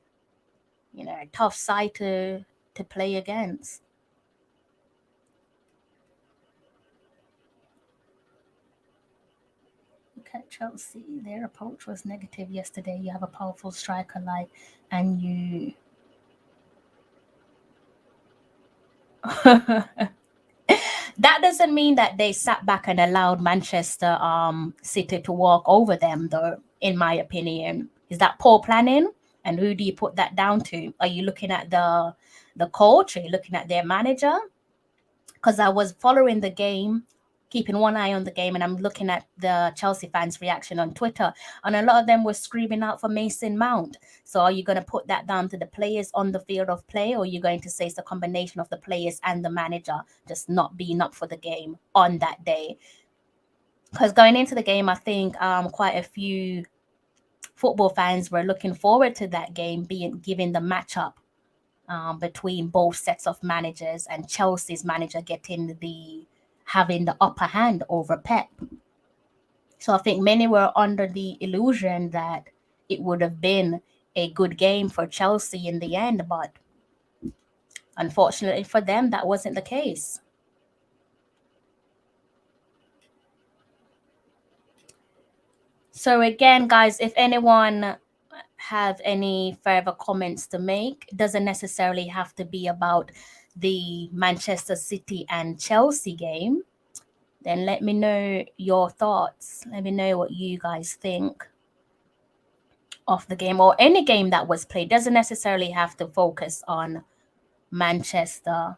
you know, a tough side to play against. Look at Chelsea. Their approach was negative yesterday. You have a powerful striker and you that doesn't mean that they sat back and allowed Manchester City to walk over them, though, in my opinion. Is that poor planning? And who do you put that down to? Are you looking at the coach? Are you looking at their manager? Because I was following the game keeping one eye on the game, and I'm looking at the Chelsea fans' reaction on Twitter, and a lot of them were screaming out for Mason Mount. So are you going to put that down to the players on the field of play, or are you going to say it's a combination of the players and the manager just not being up for the game on that day? Because going into the game, I think quite a few football fans were looking forward to that game being given the matchup between both sets of managers, and Chelsea's manager having the upper hand over Pep. So I think many were under the illusion that it would have been a good game for Chelsea in the end, but unfortunately for them, that wasn't the case. So again, guys, if anyone have any further comments to make, it doesn't necessarily have to be about the Manchester City and Chelsea game, then let me know your thoughts. Let me know what you guys think of the game, or any game that was played. Doesn't necessarily have to focus on Manchester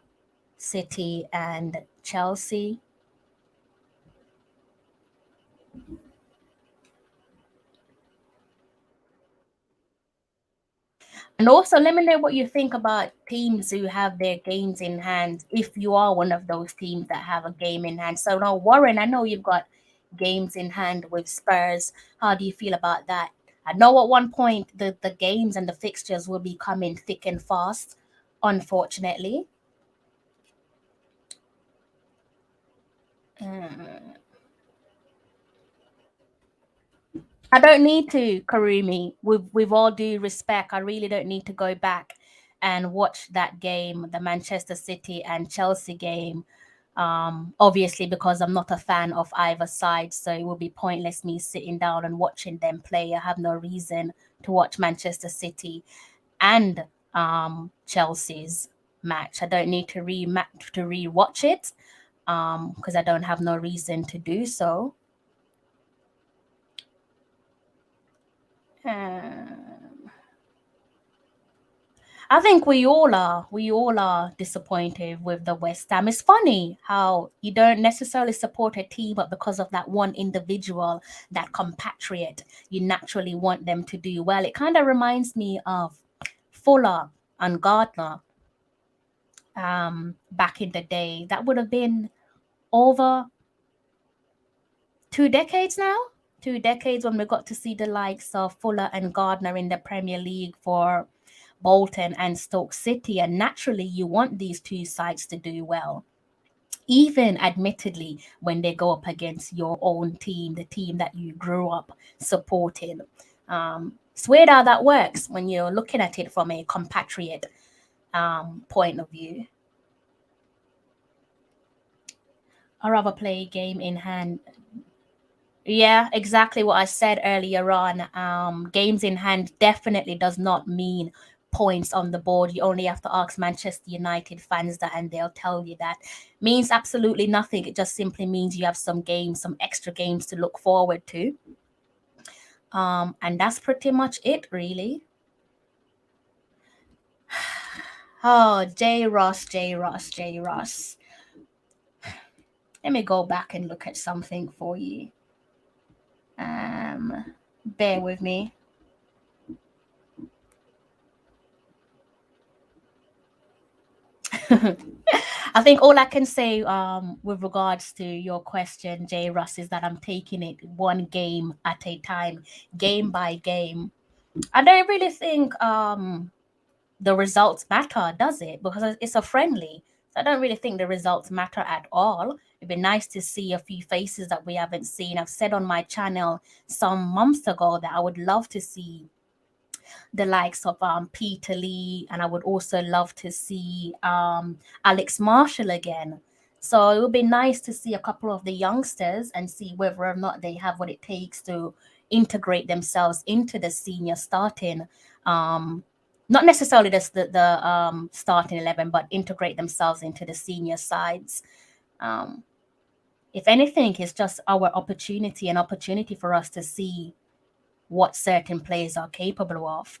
City and Chelsea. And also, let me know what you think about teams who have their games in hand, if you are one of those teams that have a game in hand. So now, Warren, I know you've got games in hand with Spurs. How do you feel about that? I know at one point the games and the fixtures will be coming thick and fast, unfortunately. I don't need to, Karumi. With all due respect, I really don't need to go back and watch that game, the Manchester City and Chelsea game. Obviously, because I'm not a fan of either side, so it would be pointless me sitting down and watching them play. I have no reason to watch Manchester City and Chelsea's match. I don't need to re-watch it because I don't have no reason to do so. I think we all are disappointed with the West Ham. It's funny how you don't necessarily support a team, but because of that one individual, that compatriot, you naturally want them to do well. It kind of reminds me of Fuller and Gardner back in the day. That would have been over 2 decades now. 2 decades when we got to see the likes of Fuller and Gardner in the Premier League for Bolton and Stoke City, and naturally you want these two sides to do well, even admittedly when they go up against your own team, the team that you grew up supporting. It's weird how that works when you're looking at it from a compatriot point of view. I'd rather play a game in hand. Yeah, exactly what I said earlier on. Games in hand definitely does not mean points on the board. You only have to ask Manchester United fans that, and they'll tell you that. Means absolutely nothing. It just simply means you have some games, some extra games to look forward to. And that's pretty much it, really. Oh, J. Ross. Let me go back and look at something for you. Bear with me. I think all I can say with regards to your question, J. Russ, is that I'm taking it one game at a time, game by game. I don't really think the results matter, does it? Because it's a friendly. So I don't really think the results matter at all. It'd be nice to see a few faces that we haven't seen. I've said on my channel some months ago that I would love to see the likes of Peter Lee, and I would also love to see Alex Marshall again. So it would be nice to see a couple of the youngsters and see whether or not they have what it takes to integrate themselves into the senior starting. Not necessarily the starting 11, but integrate themselves into the senior sides. If anything, it's just our opportunity for us to see what certain players are capable of.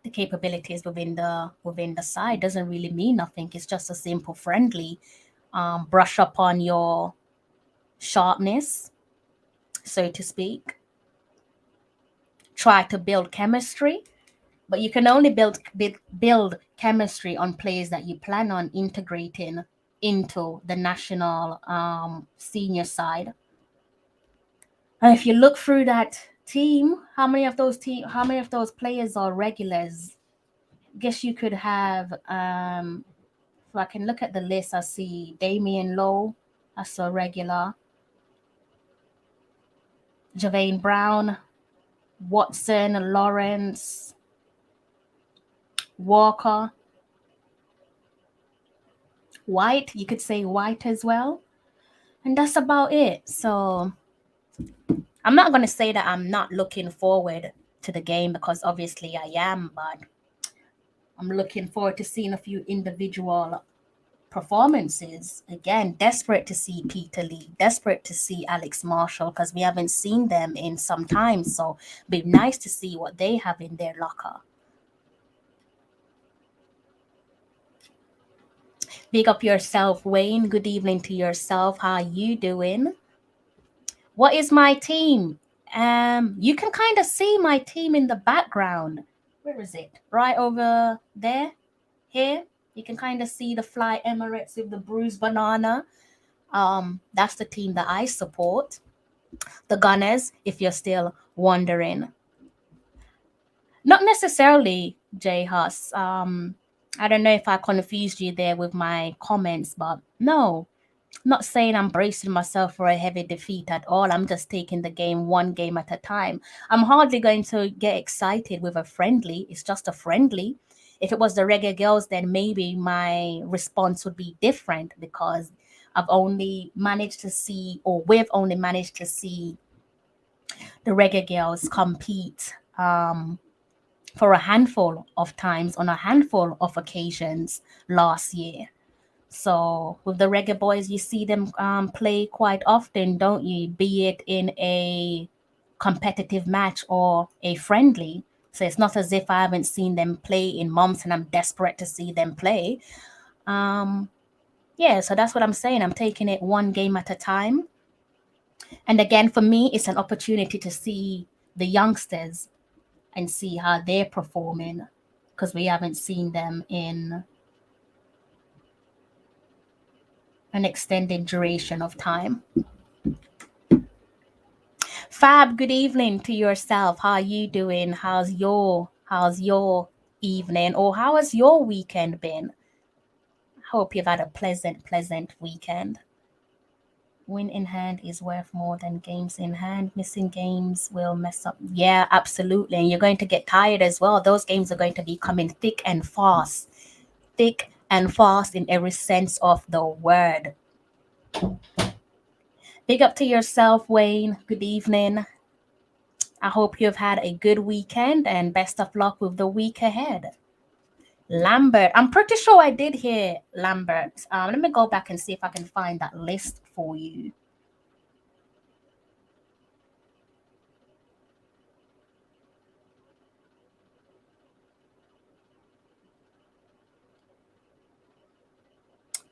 The capabilities within the side doesn't really mean nothing. It's just a simple friendly. Brush up on your sharpness, so to speak. Try to build chemistry, but you can only build chemistry on players that you plan on integrating into the national senior side. And if you look through that team, how many of those players are regulars? Guess you could have if I can look at the list, I see Damian Lowe, I saw regular, Javane Brown, Watson, Lawrence, Walker, White. You could say White as well. And that's about it. So I'm not going to say that I'm not looking forward to the game because obviously I am, but I'm looking forward to seeing a few individual performances. Again, desperate to see Peter Lee, desperate to see Alex Marshall because we haven't seen them in some time. So it'd be nice to see what they have in their locker. Big up yourself, Wayne. Good evening to yourself. How you doing? What is my team? You can kind of see my team in the background. Where is it? Right over there? Here? You can kind of see the Fly Emirates with the bruised banana. That's the team that I support. The Gunners, if you're still wondering. Not necessarily, Jay Huss. I don't know if I confused you there with my comments, but no, not saying I'm bracing myself for a heavy defeat at all. I'm just taking the game one game at a time. I'm hardly going to get excited with a friendly. It's just a friendly. If it was the Reggae Girlz, then maybe my response would be different because I've only managed to see, or we've only managed to see the Reggae Girlz compete for a handful of times on a handful of occasions last year. So with the Reggae Boyz, you see them play quite often, don't you? Be it in a competitive match or a friendly. So it's not as if I haven't seen them play in months and I'm desperate to see them play. Yeah, so that's what I'm saying. I'm taking it one game at a time. And again, for me, it's an opportunity to see the youngsters and see how they're performing because we haven't seen them in an extended duration of time. Fab, good evening to yourself. How are you doing? How's your evening or how has your weekend been? Hope you've had a pleasant weekend. Win in hand is worth more than games in hand. Missing games will mess up. Yeah, absolutely. And you're going to get tired as well. Those games are going to be coming thick and fast. Thick and fast in every sense of the word. Big up to yourself, Wayne. Good evening. I hope you've had a good weekend and best of luck with the week ahead. Lambert, I'm pretty sure I did hear Lambert. Let me go back and see if I can find that list for you.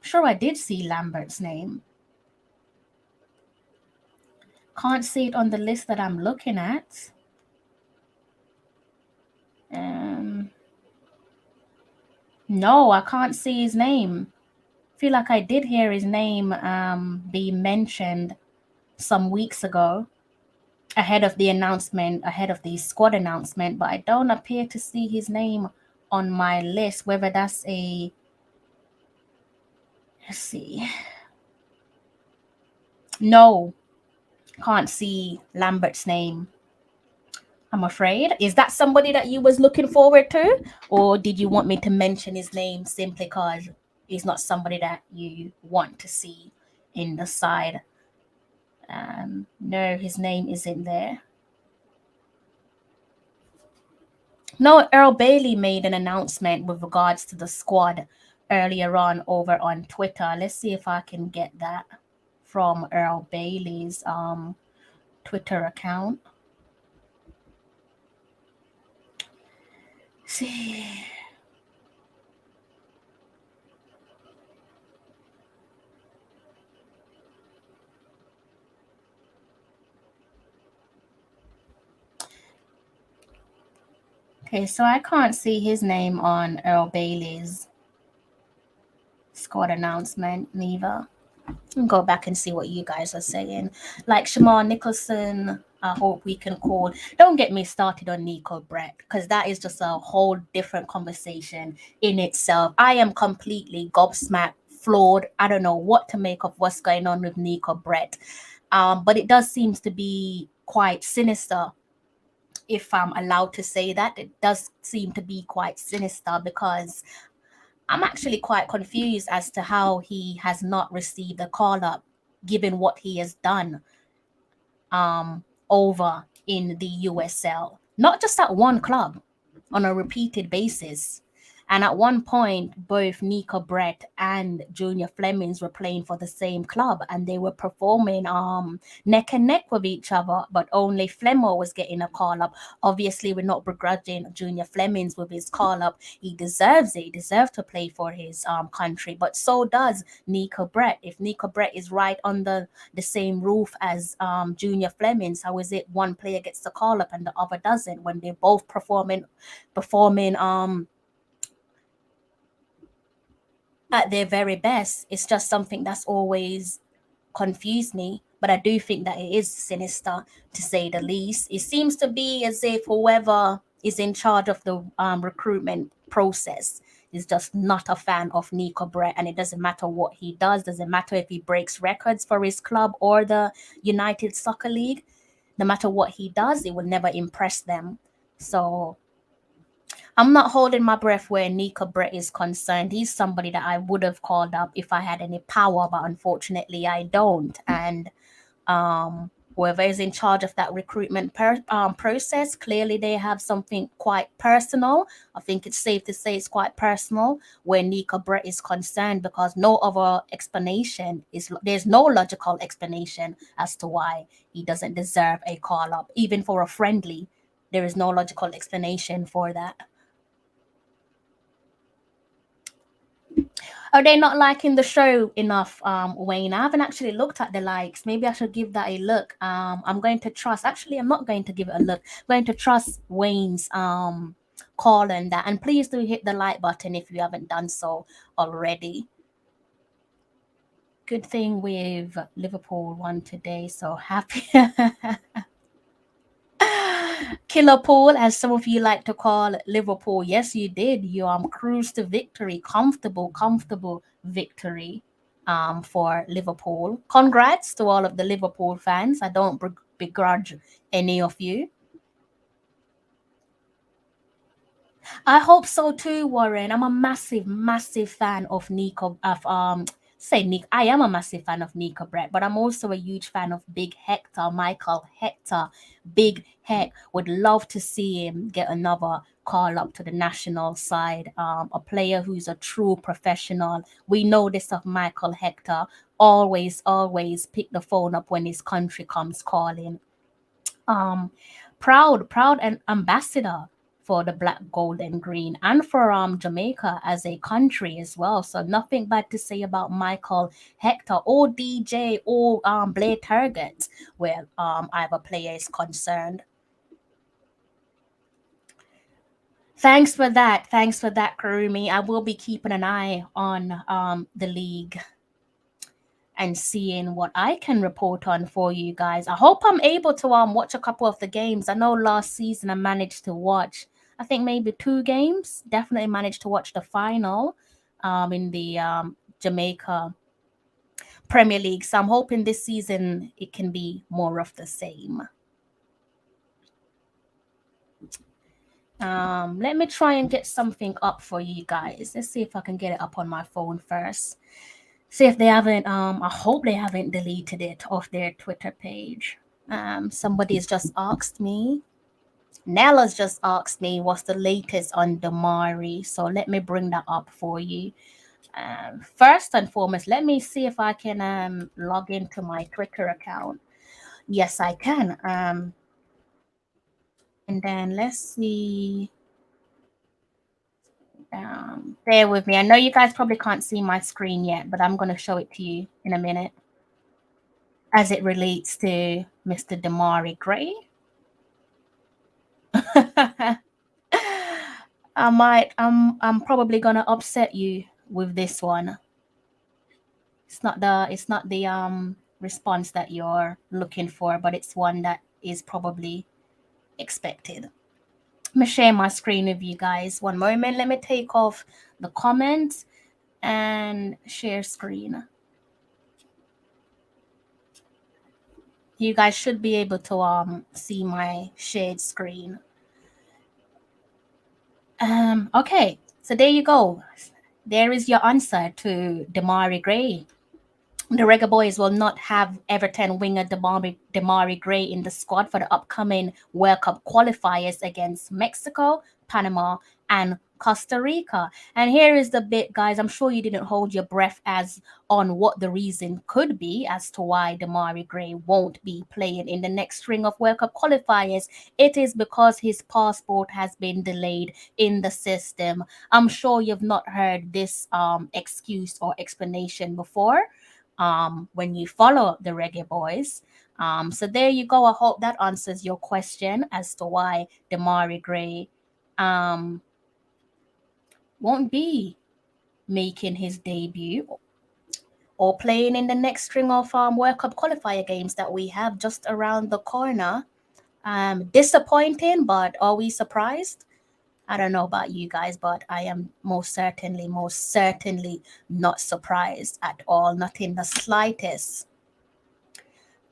Sure, I did see Lambert's name. Can't see it on the list that I'm looking at. No, I can't see his name. Feel like I did hear his name be mentioned some weeks ago ahead of the squad announcement, but I don't appear to see his name on my list, whether that's let's see. No, can't see Lambert's name, I'm afraid. Is that somebody that you was looking forward to? Or did you want me to mention his name simply because he's not somebody that you want to see in the side? No, his name isn't there. No, Earl Bailey made an announcement with regards to the squad earlier on over on Twitter. Let's see if I can get that from Earl Bailey's Twitter account. See. Okay, so I can't see his name on Earl Bailey's squad announcement neither. Go back and see what you guys are saying. Like Shamar Nicholson, I hope we can call. Don't get me started on Nico Brett, because that is just a whole different conversation in itself. I am completely gobsmacked, floored. I don't know what to make of what's going on with Nico Brett. But it does seem to be quite sinister, if I'm allowed to say that. It does seem to be quite sinister, because I'm actually quite confused as to how he has not received a call up, given what he has done over in the USL. Not just at one club, on a repeated basis. And at one point, both Nico Brett and Junior Flemings were playing for the same club, and they were performing neck and neck with each other, but only Flemo was getting a call up. Obviously, we're not begrudging Junior Flemings with his call up. He deserves it. He deserves to play for his country, but so does Nico Brett. If Nico Brett is right under the same roof as Junior Flemings, how is it one player gets the call up and the other doesn't, when they're both performing at their very best? It's just something that's always confused me, but I do think that it is sinister, to say the least. It seems to be as if whoever is in charge of the recruitment process is just not a fan of Nico Brett, and it doesn't matter what he does, doesn't matter if he breaks records for his club or the United Soccer League. No matter what he does, it will never impress them. So I'm not holding my breath where Nico Brett is concerned. He's somebody that I would have called up if I had any power, but unfortunately I don't. And whoever is in charge of that recruitment process, clearly they have something quite personal. I think it's safe to say it's quite personal where Nico Brett is concerned, because no other explanation is, there's no logical explanation as to why he doesn't deserve a call up, even for a friendly. There is no logical explanation for that. Are they not liking the show enough, Wayne? I haven't actually looked at the likes. Maybe I should give that a look. I'm going to trust. Actually, I'm not going to give it a look. I'm going to trust Wayne's call on that. And please do hit the like button if you haven't done so already. Good thing with Liverpool won today, so happy. Killer Pool, as some of you like to call Liverpool. Yes, you did. You cruised to victory, comfortable victory for Liverpool. Congrats to all of the Liverpool fans. I don't begrudge any of you. I hope so too, Warren. I'm a massive fan of Nico. I am a massive fan of Nico Brett, but I'm also a huge fan of Big Hector, Michael Hector. Big Heck, would love to see him get another call up to the national side. A player who's a true professional. We know this of Michael Hector. Always pick the phone up when his country comes calling. Proud and ambassador for the black, gold, and green, and for Jamaica as a country as well. So nothing bad to say about Michael Hector or DJ or Blair Target, where either player is concerned. Thanks for that, Karumi. I will be keeping an eye on the league and seeing what I can report on for you guys. I hope I'm able to watch a couple of the games. I know last season I managed to watch, I think maybe 2 games. Definitely managed to watch the final in the Jamaica Premier League. So I'm hoping this season it can be more of the same. Let me try and get something up for you guys. Let's see if I can get it up on my phone first. See if they haven't, I hope they haven't deleted it off their Twitter page. Somebody's just asked me. Nella's just asked me what's the latest on Damari. So let me bring that up for you. First and foremost, let me see if I can log into my Twitter account. Yes, I can. And then let's see. Bear with me. I know you guys probably can't see my screen yet, but I'm going to show it to you in a minute as it relates to Mr. Damari Gray. I'm probably gonna upset you with this one. It's not the response that you're looking for, but it's one that is probably expected. I'm gonna share my screen with you guys. One moment. Let me take off the comments and share screen. You guys should be able to see my shared screen. Okay, so there you go. There is your answer to Damari Gray. The Reggae Boys will not have Everton winger Damari Gray in the squad for the upcoming World Cup qualifiers against Mexico, Panama, and Costa Rica. And here is the bit, guys. I'm sure you didn't hold your breath as on what the reason could be as to why Damari Gray won't be playing in the next string of World Cup qualifiers. It is because his passport has been delayed in the system. I'm sure you've not heard this excuse or explanation before when you follow the Reggae Boys. So there you go. I hope that answers your question as to why Damari Gray won't be making his debut or playing in the next string of World Cup qualifier games that we have just around the corner. Disappointing, but are we surprised? I don't know about you guys, but I am most certainly not surprised at all, not in the slightest.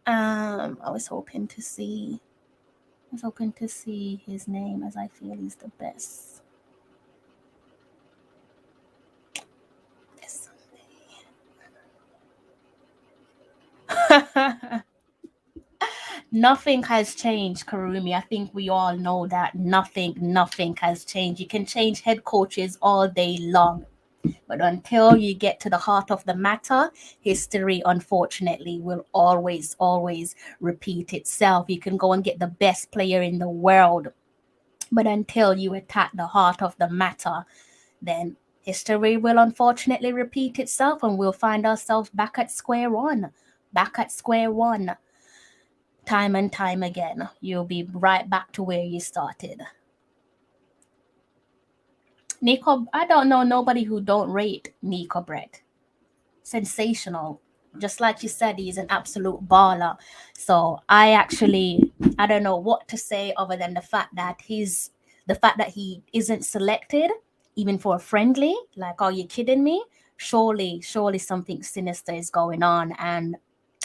I was hoping to see his name as I feel he's the best. This Nothing has changed, Karumi. I think we all know that nothing has changed. You can change head coaches all day long, but until you get to the heart of the matter, history, unfortunately, will always repeat itself. You can go and get the best player in the world, but until you attack the heart of the matter, then history will unfortunately repeat itself and we'll find ourselves back at square one. Time and time again. You'll be right back to where you started. Nico, I don't know nobody who don't rate Nico Brett. Sensational. Just like you said, he's an absolute baller. So I don't know what to say other than the fact that he isn't selected even for a friendly. Like, are you kidding me? Surely something sinister is going on, and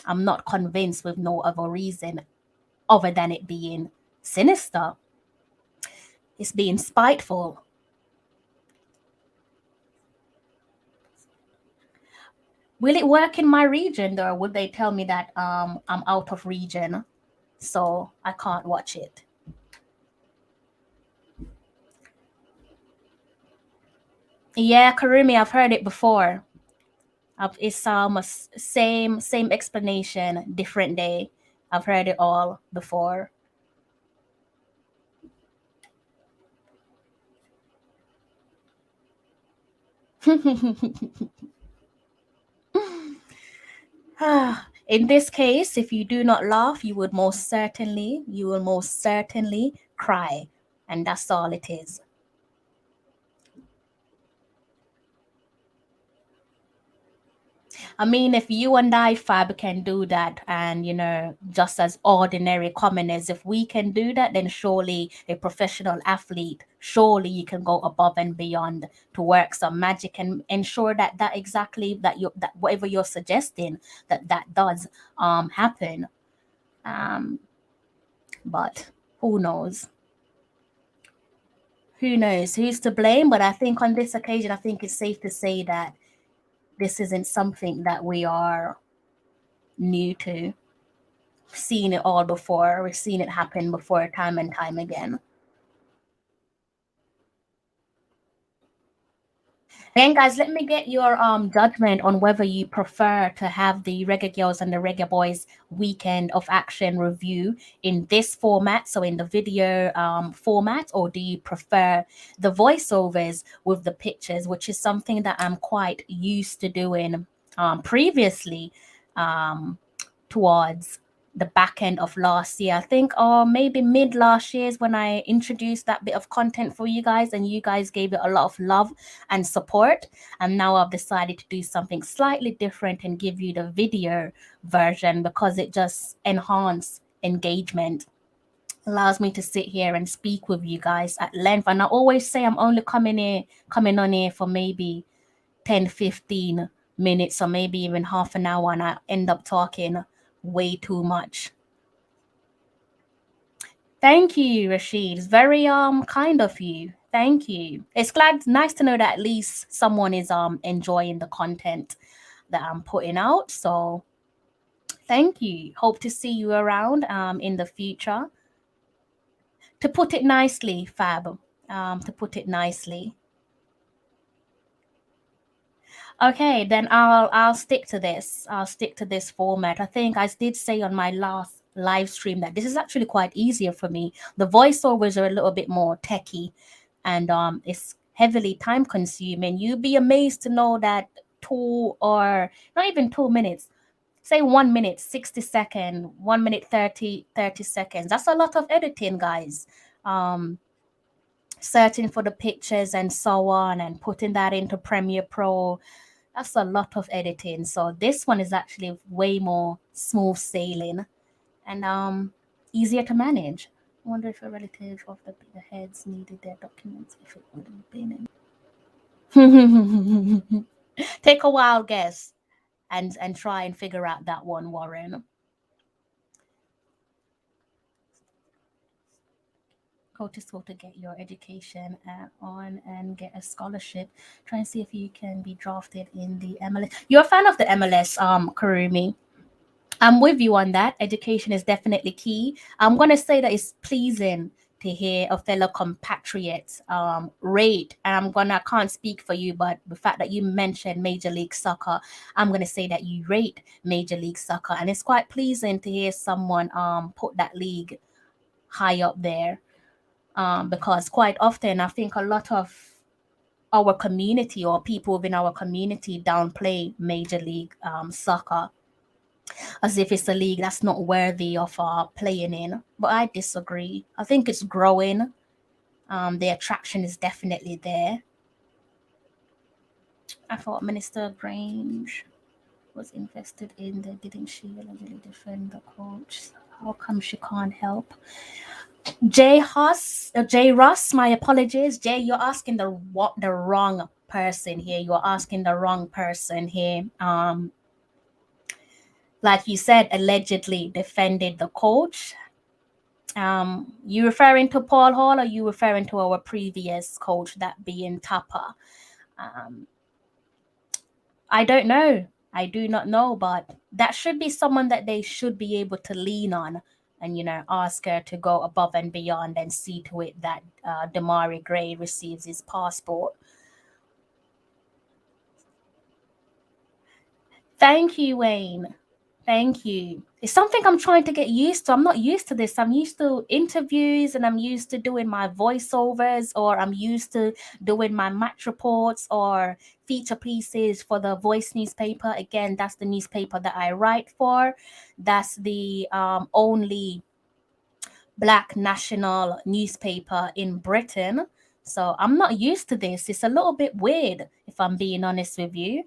I'm not convinced with no other reason other than it being sinister. It's being spiteful. Will it work in my region though? Would they tell me that I'm out of region, so I can't watch it? Yeah, Karumi, I've heard it before. It's same explanation, different day. I've heard it all before. In this case, if you do not laugh, you will most certainly cry, and that's all it is. I mean, if you and I, Fab, can do that, and just as ordinary commoners, if we can do that, then surely a professional athlete, surely you can go above and beyond to work some magic and ensure that exactly that whatever you're suggesting that does happen. But who knows? Who knows who's to blame? But I think on this occasion, I think it's safe to say that this isn't something that we are new to. We've seen it all before. We've seen it happen before time and time again. Again, guys, let me get your judgment on whether you prefer to have the Reggae Girls and the Reggae Boys weekend of action review in this format, so in the video format, or do you prefer the voiceovers with the pictures, which is something that I'm quite used to doing previously towards the back end of last year, I think, or maybe mid last year is when I introduced that bit of content for you guys, and you guys gave it a lot of love and support. And now I've decided to do something slightly different and give you the video version because it just enhances engagement, allows me to sit here and speak with you guys at length. And I always say I'm only coming on here for maybe 10, 15 minutes or maybe even half an hour, and I end up talking way too much. Thank you, Rashid. It's very kind of you. Thank you. It's nice to know that at least someone is enjoying the content that I'm putting out. So thank you. Hope to see you around in the future. To put it nicely, Fab. To put it nicely. Okay, then I'll stick to this. I'll stick to this format. I think I did say on my last live stream that this is actually quite easier for me. The voiceovers are a little bit more techy, and it's heavily time consuming. You'd be amazed to know that 2 or not even 2 minutes, say 1 minute 60 seconds, 1 minute 30 seconds. That's a lot of editing, guys. Searching for the pictures and so on, and putting that into Premiere Pro. That's a lot of editing. So this one is actually way more smooth sailing and easier to manage. I wonder if a relative of the heads needed their documents if it would have been in. Take a wild guess and try and figure out that one, Warren. Go to school to get your education on and get a scholarship. Try and see if you can be drafted in the MLS. You're a fan of the MLS, Karumi. I'm with you on that. Education is definitely key. I'm going to say that it's pleasing to hear a fellow compatriot rate. And I can't speak for you, but the fact that you mentioned Major League Soccer, I'm going to say that you rate Major League Soccer. And it's quite pleasing to hear someone put that league high up there. Because quite often I think a lot of our community or people within our community downplay Major League Soccer as if it's a league that's not worthy of playing in. But I disagree. I think it's growing. The attraction is definitely there. I thought Minister Grange was invested in there. Didn't she allegedly defend the coach? How come she can't help? Jay Ross, my apologies. Jay, you're asking the wrong person here. You're asking the wrong person here. Like you said, allegedly defended the coach. You referring to Paul Hall, or you referring to our previous coach, that being Tapa? I don't know. I do not know, but that should be someone that they should be able to lean on and, ask her to go above and beyond and see to it that Damari Gray receives his passport. Thank you, Wayne. Thank you. It's something I'm trying to get used to. I'm not used to this. I'm used to interviews, and I'm used to doing my voiceovers, or I'm used to doing my match reports or feature pieces for the Voice newspaper. Again, that's the newspaper that I write for. That's the only Black national newspaper in Britain. So I'm not used to this. It's a little bit weird, if I'm being honest with you.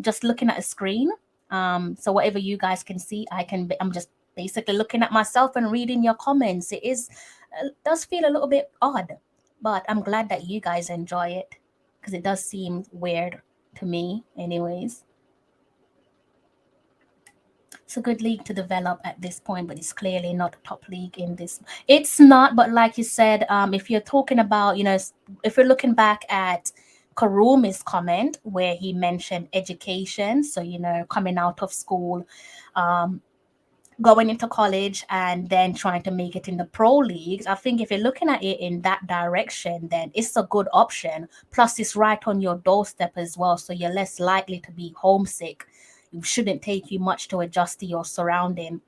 Just looking at a screen. So whatever you guys can see, I'm just basically looking at myself and reading your comments. It does feel a little bit odd, but I'm glad that you guys enjoy it, because it does seem weird to me anyways. It's a good league to develop at this point, but it's clearly not a top league in this. It's not, but like you said, if you're talking about, if you're looking back at Karumi's comment where he mentioned education, so coming out of school, going into college, and then trying to make it in the pro leagues, I think if you're looking at it in that direction, then it's a good option. Plus it's right on your doorstep as well, so you're less likely to be homesick. It shouldn't take you much to adjust to your surrounding.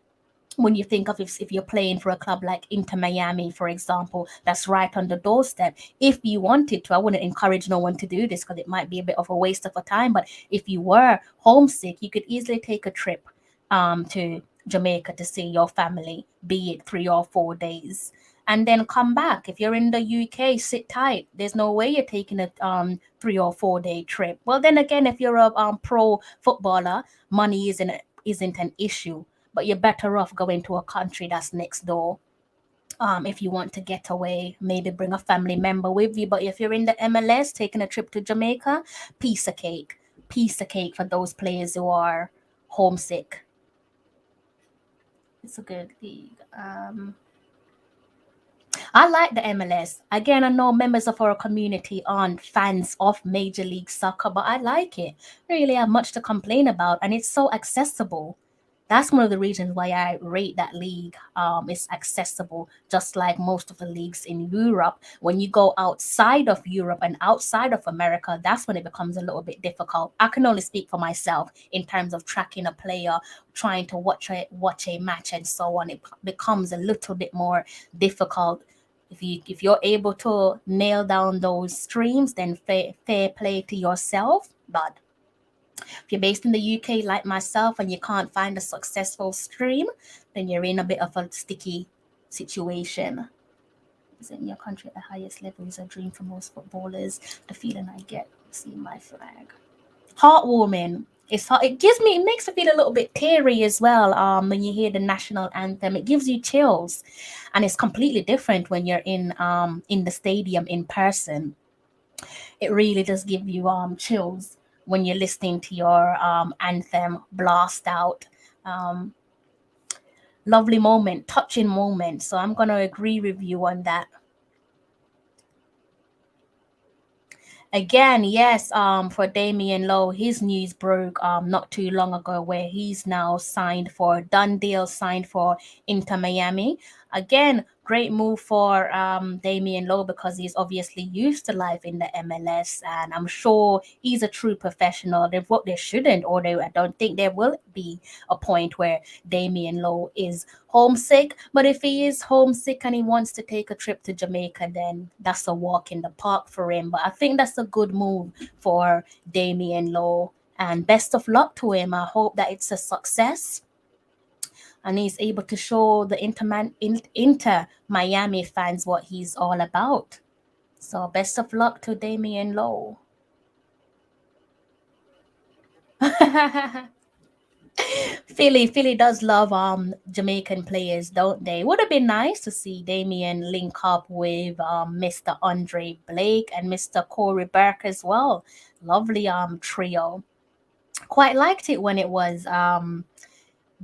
When you think of if you're playing for a club like Inter Miami, for example, that's right on the doorstep. If you wanted to, I wouldn't encourage no one to do this because it might be a bit of a waste of a time. But if you were homesick, you could easily take a trip to Jamaica to see your family, be it 3 or 4 days, and then come back. If you're in the UK, sit tight. There's no way you're taking a 3 or 4 day trip. Well, then again, if you're a pro footballer, money isn't an issue, but you're better off going to a country that's next door. If you want to get away, maybe bring a family member with you. But if you're in the MLS, taking a trip to Jamaica, piece of cake. Piece of cake for those players who are homesick. It's a good league. I like the MLS. Again, I know members of our community aren't fans of Major League Soccer, but I like it. Really have much to complain about, and it's so accessible. That's one of the reasons why I rate that league. It's accessible, just like most of the leagues in Europe. When you go outside of Europe and outside of America, that's when it becomes a little bit difficult. I can only speak for myself in terms of tracking a player, trying to watch a match, and so on. It becomes a little bit more difficult. If you're able to nail down those streams, then fair play to yourself. But if you're based in the UK like myself and you can't find a successful stream, then you're in a bit of a sticky situation. Is it in your country at the highest level is a dream for most footballers. The feeling I get seeing my flag. Heartwarming. It makes me feel a little bit teary as well. When you hear the national anthem, it gives you chills, and it's completely different when you're in the stadium in person. It really does give you chills when you're listening to your anthem blast out. Um, Lovely moment, touching moment. So I'm gonna agree with you on that. Again, yes, for Damian Lowe, his news broke not too long ago where he's now signed for done deal, signed for Inter Miami. Again, great move for Damian Lowe because he's obviously used to life in the MLS, and I'm sure he's a true professional. There shouldn't, or I don't think there will be a point where Damian Lowe is homesick. But if he is homesick and he wants to take a trip to Jamaica, then that's a walk in the park for him. But I think that's a good move for Damian Lowe. And best of luck to him. I hope that it's a success and he's able to show the Inter Miami fans what he's all about. So best of luck to Damian Lowe. Philly does love Jamaican players, don't they? Would have been nice to see Damien link up with Mr. Andre Blake and Mr. Corey Burke as well. Lovely trio. Quite liked it when it was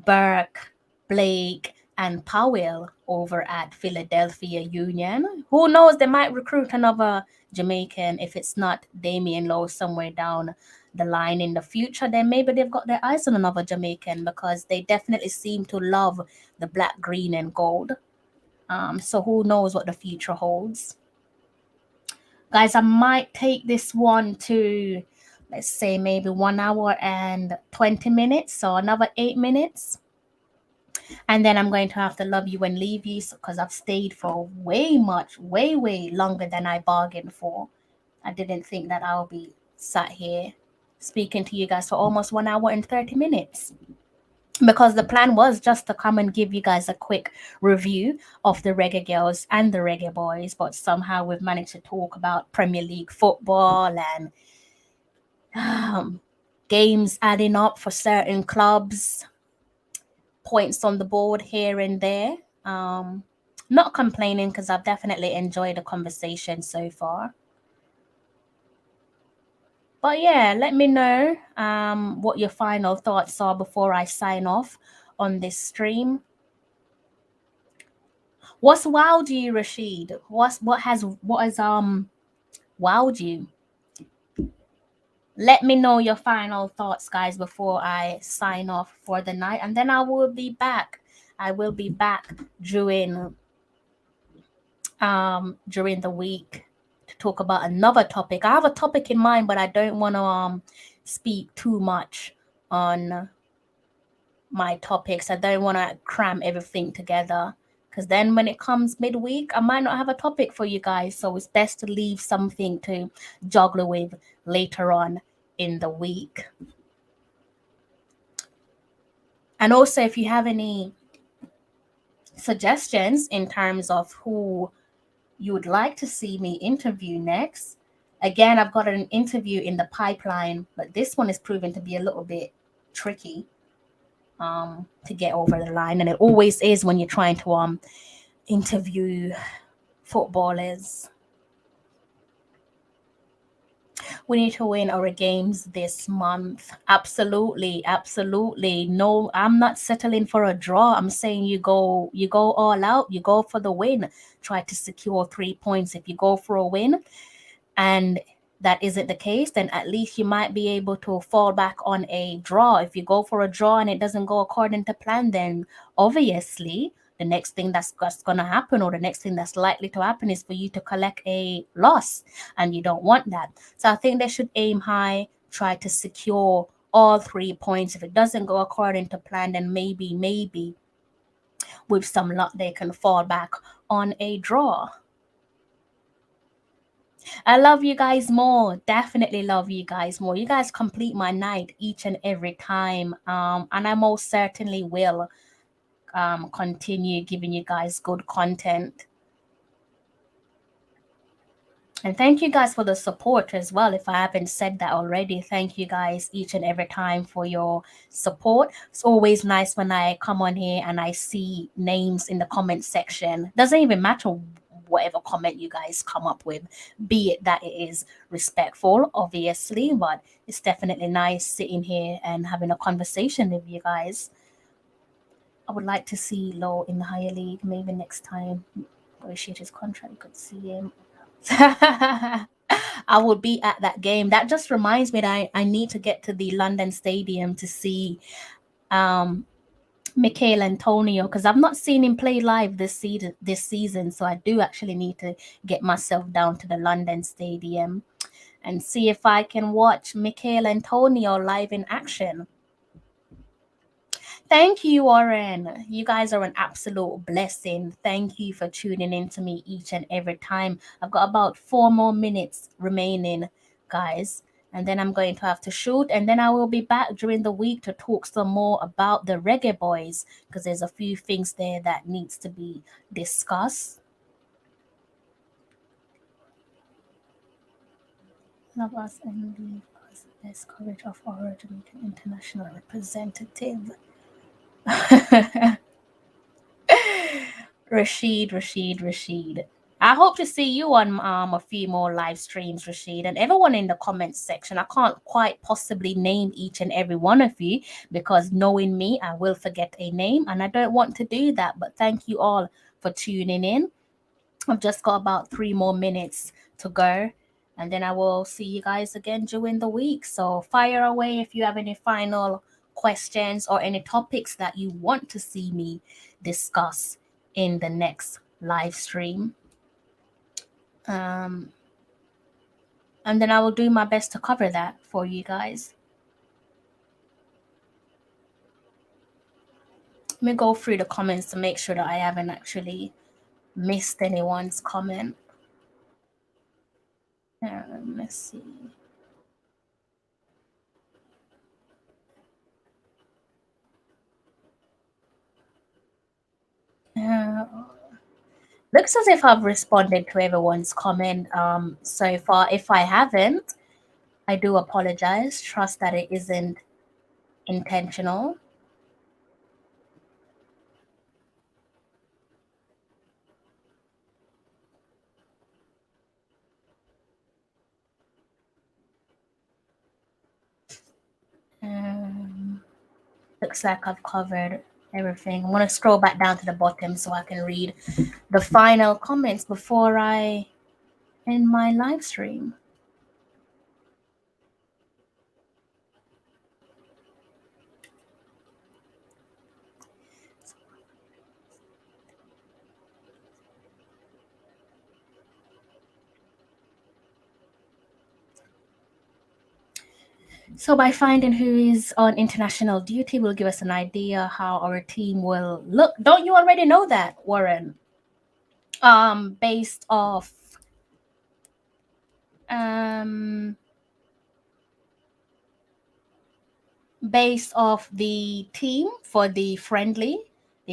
Burke, Blake, and Powell over at Philadelphia Union. Who knows? They might recruit another Jamaican if it's not Damien Lowe somewhere down the line in the future. Then maybe they've got their eyes on another Jamaican because they definitely seem to love the black, green, and gold. So who knows what the future holds? Guys, I might take this one to, let's say, maybe 1 hour and 20 minutes. So another 8 minutes. And then I'm going to have to love you and leave you because I've stayed for way longer than I bargained for. I didn't think that I'll be sat here speaking to you guys for almost 1 hour and 30 minutes. Because the plan was just to come and give you guys a quick review of the Reggae Girls and the Reggae Boys, but somehow we've managed to talk about Premier League football and games adding up for certain clubs, points on the board here and there. Not complaining because I've definitely enjoyed the conversation so far. But yeah, let me know what your final thoughts are before I sign off on this stream. What's wowed you, Rashid? What has wowed you? Let me know your final thoughts, guys, before I sign off for the night, and then I will be back. I will be back during the week to talk about another topic. I have a topic in mind, but I don't want to speak too much on my topics. I don't want to cram everything together because then when it comes midweek, I might not have a topic for you guys. So it's best to leave something to juggle with later on in the week. And also, if you have any suggestions in terms of who you would like to see me interview next, again, I've got an interview in the pipeline, but this one is proven to be a little bit tricky to get over the line, and it always is when you're trying to interview footballers. We need to win our games this month. Absolutely, absolutely. No, I'm not settling for a draw. I'm saying you go all out, you go for the win. Try to secure 3 points. If you go for a win and that isn't the case, then at least you might be able to fall back on a draw. If you go for a draw and it doesn't go according to plan, then obviously the next thing that's going to happen, or the next thing that's likely to happen, is for you to collect a loss, and you don't want that. So I think they should aim high, try to secure all 3 points. If it doesn't go according to plan, then maybe with some luck they can fall back on a draw. I love you guys more. Definitely love you guys more. You guys complete my night each and every time. And I most certainly will continue giving you guys good content. And thank you guys for the support as well. If I haven't said that already, thank you guys each and every time for your support. It's always nice when I come on here and I see names in the comment section. Doesn't even matter whatever comment you guys come up with, be it that it is respectful, obviously, but it's definitely nice sitting here and having a conversation with you guys. I would like to see Low in the higher league. Maybe next time negotiate his contract, you could see him. I will be at that game. That just reminds me that I need to get to the London Stadium to see Michael Antonio, because I've not seen him play live this season. So I do actually need to get myself down to the London Stadium and see if I can watch Michael Antonio live in action. Thank you, Warren. You guys are an absolute blessing. Thank you for tuning in to me each and every time. I've got about 4 more minutes remaining, guys. And then I'm going to have to shoot. And then I will be back during the week to talk some more about the Reggae Boyz, because there's a few things there that needs to be discussed. Love us and leave us best coverage of our Jamaican international representative. Rashid. I hope to see you on a few more live streams, Rashid, and everyone in the comments section. I can't quite possibly name each and every one of you, because knowing me, I will forget a name, and I don't want to do that. But thank you all for tuning in. I've just got about 3 more minutes to go, and then I will see you guys again during the week. So fire away if you have any final questions or any topics that you want to see me discuss in the next live stream. And then I will do my best to cover that for you guys. Let me go through the comments to make sure that I haven't actually missed anyone's comment. Let's see. Looks as if I've responded to everyone's comment so far. If I haven't, I do apologize. Trust that it isn't intentional. Looks like I've covered everything. I'm going to scroll back down to the bottom so I can read the final comments before I end my live stream. So by finding who is on international duty will give us an idea how our team will look. Don't you already know that, Warren? Based off based off the team for the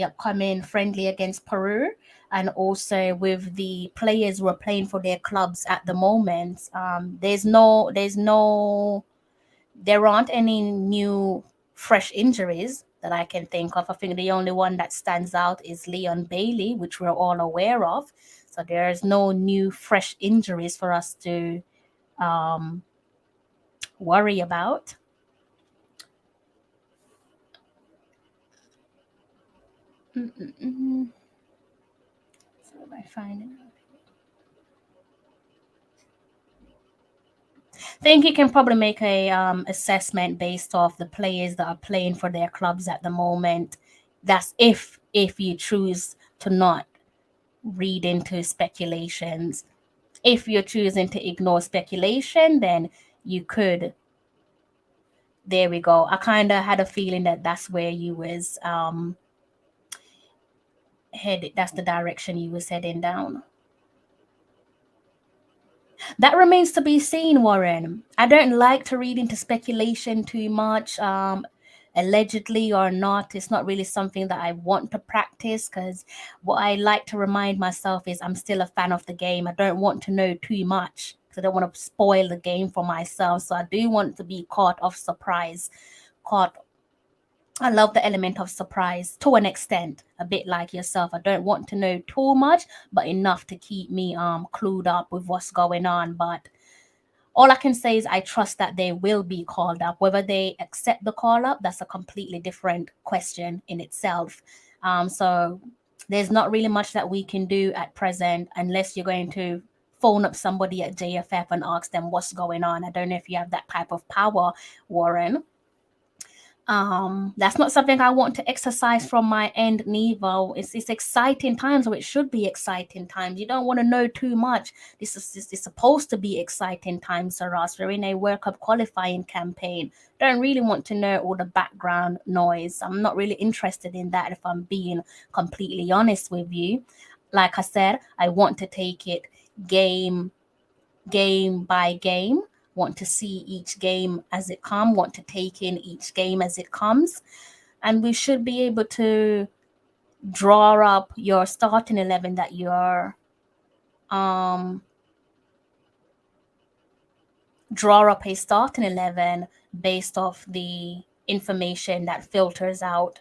upcoming friendly against Peru, and also with the players who are playing for their clubs at the moment. There aren't any new fresh injuries that I can think of. I think the only one that stands out is Leon Bailey, which we're all aware of. So there's no new fresh injuries for us to um, worry about. Mm-mm-mm. So if I find it. I think you can probably make a assessment based off the players that are playing for their clubs at the moment. That's if you choose to not read into speculations. If you're choosing to ignore speculation, then you could. There we go. I kind of had a feeling that that's where you was headed. That's the direction you was heading down. That remains to be seen, Warren. I don't like to read into speculation too much. Allegedly or not, it's not really something that I want to practice, because what I like to remind myself is I'm still a fan of the game. I don't want to know too much because I don't want to spoil the game for myself. So I do want to be caught off surprise, caught. I love the element of surprise to an extent, a bit like yourself. I don't want to know too much, but enough to keep me clued up with what's going on. But all I can say is I trust that they will be called up. Whether they accept the call up, that's a completely different question in itself. So there's not really much that we can do at present unless you're going to phone up somebody at JFF and ask them what's going on. I don't know if you have that type of power, Warren. That's not something I want to exercise from my end neither. It's exciting times, or it should be exciting times. You don't want to know too much. This is supposed to be exciting times for us. We're in a World Cup qualifying campaign. Don't really want to know all the background noise. I'm not really interested in that, if I'm being completely honest with you. Like I said, I want to take it game by game, want to see each game as it comes, want to take in each game as it comes. And we should be able to draw up your starting 11 that you're um draw up a starting 11 based off the information that filters out.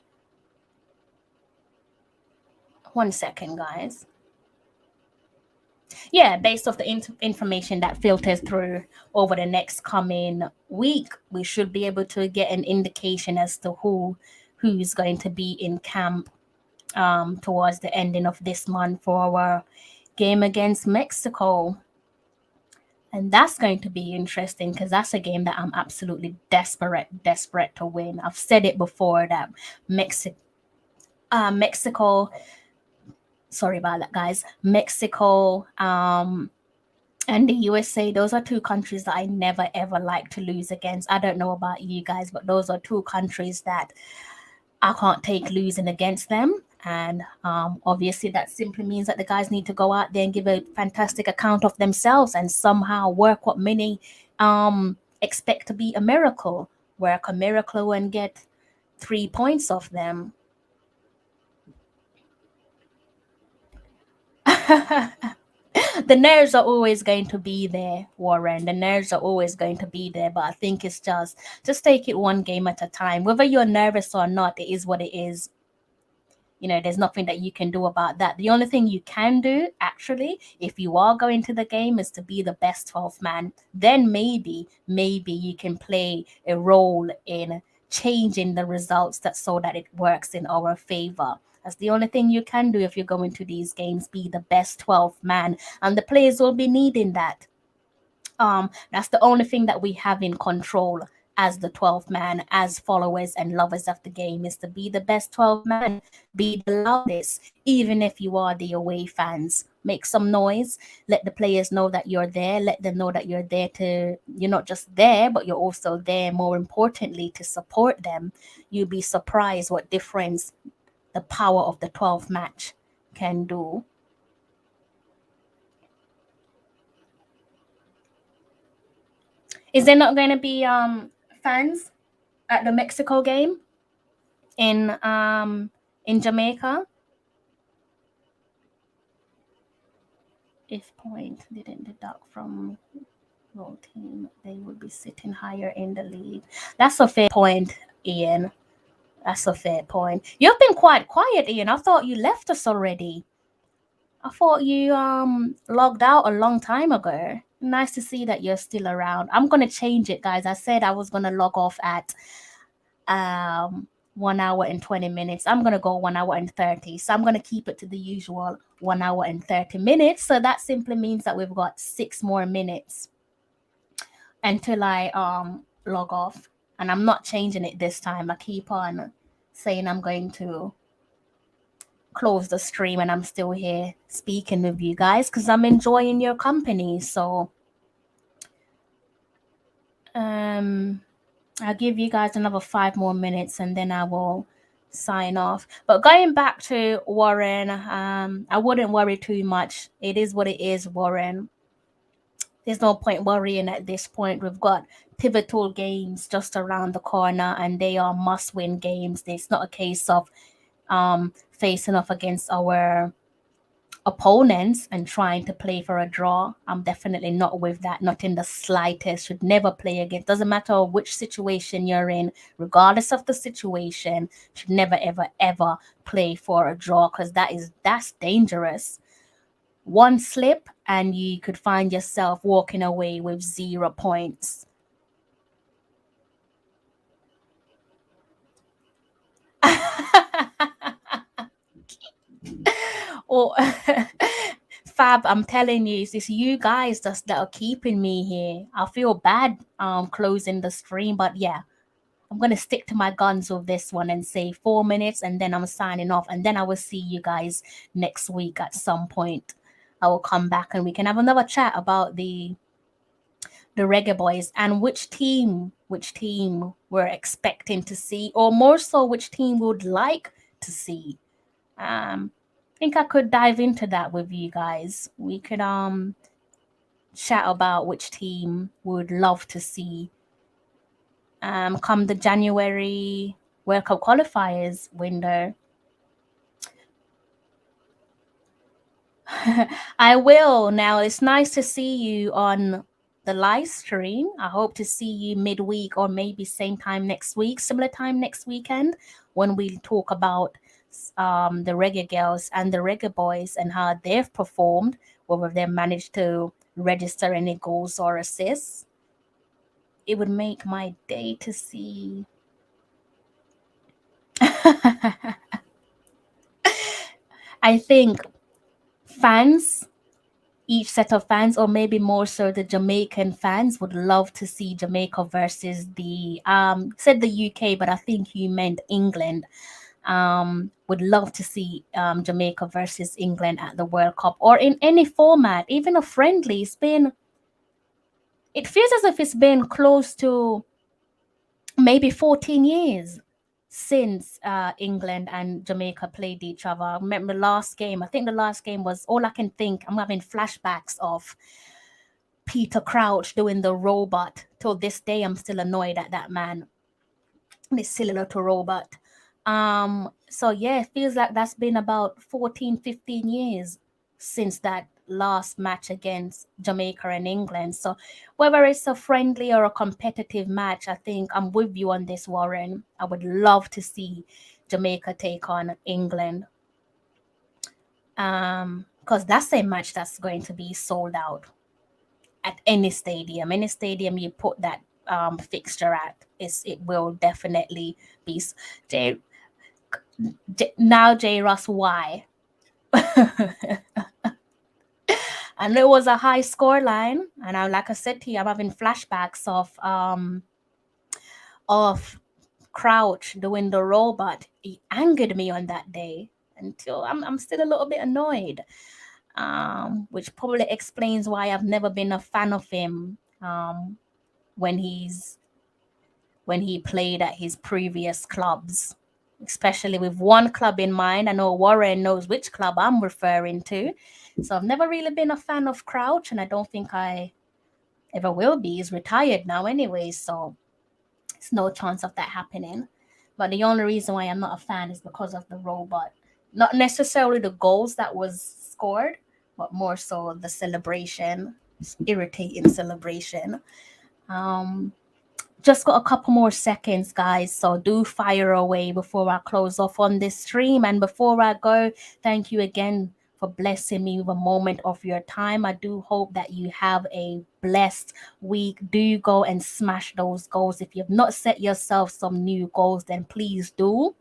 One second, guys. Yeah, based off the information that filters through over the next coming week, we should be able to get an indication as to who's going to be in camp towards the ending of this month for our game against Mexico. And that's going to be interesting because that's a game that I'm absolutely desperate to win. I've said it before that Mexico, sorry about that, guys. Mexico, and the USA, those are two countries that I never ever like to lose against. I don't know about you guys, but those are two countries that I can't take losing against them. And obviously, that simply means that the guys need to go out there and give a fantastic account of themselves and somehow work what many expect to be a miracle. Work a miracle and get 3 points off them. The nerves are always going to be there, Warren. The nerves are always going to be there, but I think it's just take it one game at a time. Whether you're nervous or not, it is what it is. You know, there's nothing that you can do about that. The only thing you can do, actually, if you are going to the game, is to be the best 12th man. Then maybe you can play a role in changing the results so that it works in our favor. That's the only thing you can do if you're going to these games, be the best 12th man. And the players will be needing that. That's the only thing that we have in control as the 12th man, as followers and lovers of the game, is to be the best 12th man, be the loudest, even if you are the away fans. Make some noise, let the players know that you're there, let them know that you're there you're not just there, but you're also there, more importantly, to support them. You'll be surprised what difference the power of the 12th match can do. Is there not going to be fans at the Mexico game in Jamaica. If point didn't deduct from role team, they would be sitting higher in the league. That's a fair point, Ian. That's a fair point. You've been quite quiet, Ian. I thought you left us already. I thought you logged out a long time ago. Nice to see that you're still around. I'm gonna change it, guys. I said I was gonna log off at 1 hour and 20 minutes. I'm gonna go 1 hour and 30. So I'm gonna keep it to the usual 1 hour and 30 minutes. So that simply means that we've got 6 more minutes until I log off. And I'm not changing it this time. I keep on saying I'm going to close the stream and I'm still here speaking with you guys because I'm enjoying your company. So I'll give you guys another 5 more minutes and then I will sign off. But going back to Warren, I wouldn't worry too much. It is what it is, Warren. There's no point worrying at this point. We've got pivotal games just around the corner and they are must-win games. It's not a case of facing off against our opponents and trying to play for a draw. I'm definitely not with that, not in the slightest. Should never play against. Doesn't matter which situation you're in, regardless of the situation, should never ever ever play for a draw because that's dangerous. One slip and you could find yourself walking away with 0 points. Oh, Fab, I'm telling you, it's you guys that are keeping me here. I feel bad closing the stream, but yeah, I'm gonna stick to my guns with this one and say 4 minutes and then I'm signing off and then I will see you guys next week at some point. I will come back and we can have another chat about the Reggae Boys and which team we're expecting to see, or more so which team we would like to see. I think I could dive into that with you guys. We could chat about which team we would love to see come the January World Cup qualifiers window. I will. Now it's nice to see you on the live stream. I hope to see you midweek or maybe same time next week, similar time next weekend when we talk about the Reggae Girls and the Reggae Boys and how they've performed, whether they managed to register any goals or assists. It would make my day to see. I think fans, each set of fans, or maybe more so the Jamaican fans, would love to see Jamaica versus the said the UK, but I think you meant England. Would love to see Jamaica versus England at the World Cup or in any format, even a friendly. It feels as if it's been close to maybe 14 years since England and Jamaica played each other. I remember the last game. I think the last game was all I can think. I'm having flashbacks of Peter Crouch doing the robot. Till this day, I'm still annoyed at that man. This silly little robot. So yeah, it feels like that's been about 14, 15 years since that last match against Jamaica and England. So whether it's a friendly or a competitive match, I think I'm with you on this, Warren. I would love to see Jamaica take on England. Because that's a match that's going to be sold out at any stadium. Any stadium you put that fixture at, it will definitely be. Now, J. Ross, why? And it was a high score line, and like I said to you, I'm having flashbacks of Crouch doing the robot. He angered me on that day until I'm still a little bit annoyed, which probably explains why I've never been a fan of him when he played at his previous clubs, especially with one club in mind. I know Warren knows which club I'm referring to. So I've never really been a fan of Crouch, and I don't think I ever will be. He's retired now anyway, so There's no chance of that happening. But the only reason why I'm not a fan is because of the robot. Not necessarily the goals that was scored, but more so the celebration. It's irritating celebration. Um, just got a couple more seconds, guys. So do fire away before I close off on this stream. And before I go, thank you again for blessing me with a moment of your time. I do hope that you have a blessed week. Do go and smash those goals. If you've not set yourself some new goals, then please do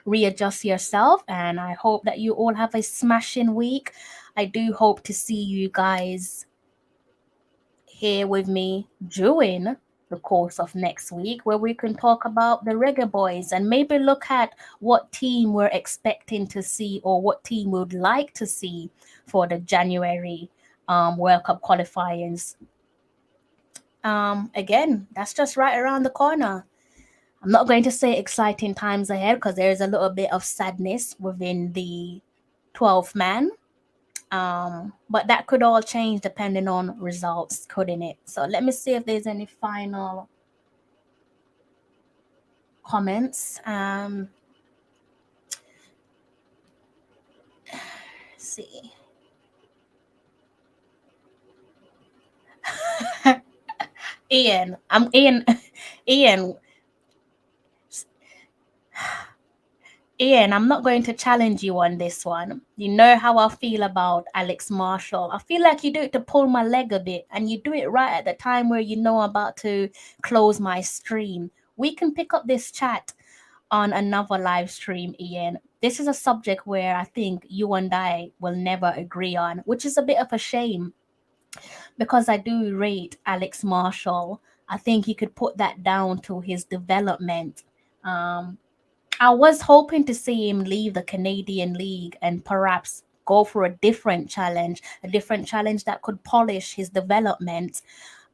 readjust yourself. And I hope that you all have a smashing week. I do hope to see you guys here with me during the course of next week, where we can talk about the Reggae Boys and maybe look at what team we're expecting to see or what team we would like to see for the January World Cup qualifiers. Again, that's just right around the corner. I'm not going to say exciting times ahead because there's a little bit of sadness within the 12th man. But that could all change depending on results, couldn't it? So let me see if there's any final comments. Let's see. Ian, I'm Ian. Ian, Ian, I'm not going to challenge you on this one. You know how I feel about Alex Marshall. I feel like you do it to pull my leg a bit, and you do it right at the time where you know I'm about to close my stream. We can pick up this chat on another live stream, Ian. This is a subject where I think you and I will never agree on, which is a bit of a shame because I do rate Alex Marshall. I think you could put that down to his development. Um, I was hoping to see him leave the Canadian League and perhaps go for a different challenge that could polish his development.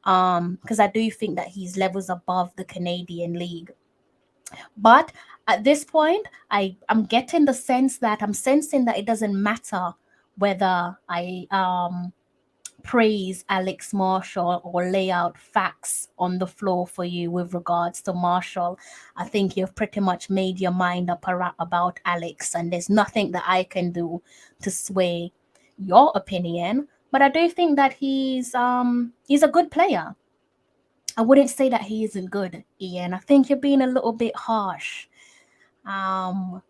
Because I do think that he's levels above the Canadian League. But at this point, I'm getting the sense that I'm sensing that it doesn't matter whether I praise Alex Marshall or lay out facts on the floor for you with regards to Marshall. I think you've pretty much made your mind up about Alex, and there's nothing that I can do to sway your opinion. But I do think that he's a good player. I wouldn't say that he isn't good, Ian. I think you're being a little bit harsh. Um,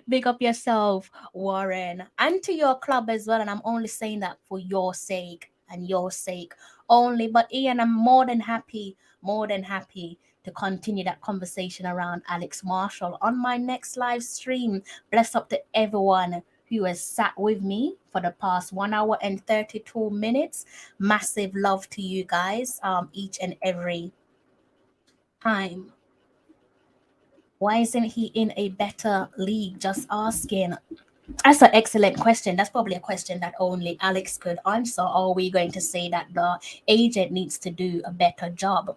Big up yourself, Warren, and to your club as well. And I'm only saying that for your sake and your sake only. But Ian, I'm more than happy to continue that conversation around Alex Marshall on my next live stream. Bless up to everyone who has sat with me for the past 1 hour and 32 minutes. Massive love to you guys, each and every time. Why isn't he in a better league? Just asking. That's an excellent question. That's probably a question that only Alex could answer. Or are we going to say that the agent needs to do a better job?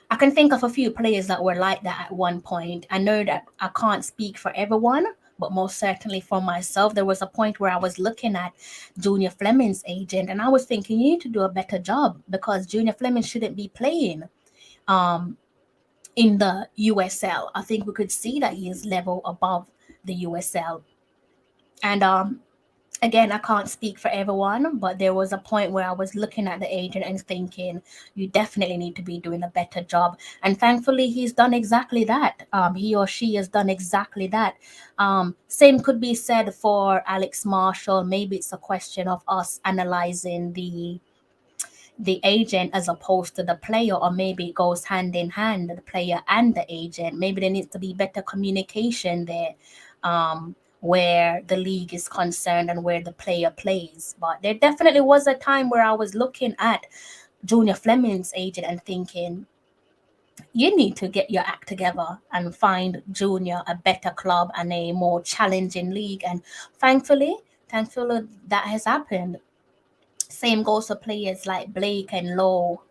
I can think of a few players that were like that at one point. I know that I can't speak for everyone, but most certainly for myself, there was a point where I was looking at Junior Fleming's agent and I was thinking, you need to do a better job because Junior Fleming shouldn't be playing in the USL. I think we could see that he is level above the USL. And again, I can't speak for everyone, but there was a point where I was looking at the agent and thinking, you definitely need to be doing a better job. And thankfully, he's done exactly that. He or she has done exactly that. Same could be said for Alex Marshall. Maybe it's a question of us analyzing the agent as opposed to the player, or maybe it goes hand in hand, the player and the agent. Maybe there needs to be better communication there, where the league is concerned and where the player plays. But there definitely was a time where I was looking at Junior Fleming's agent and thinking, you need to get your act together and find Junior a better club and a more challenging league. And thankfully that has happened. Same goes for players like Blake and Lowe.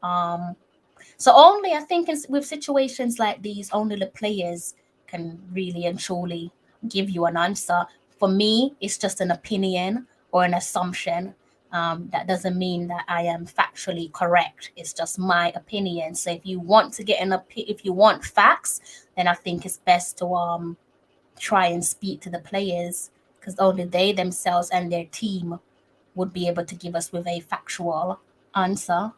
So only I think with situations like these, only the players can really and truly give you an answer. For me, it's just an opinion or an assumption. That doesn't mean that I am factually correct. It's just my opinion. So if you want to get if you want facts, then I think it's best to try and speak to the players, because only they themselves and their team would be able to give us with a factual answer.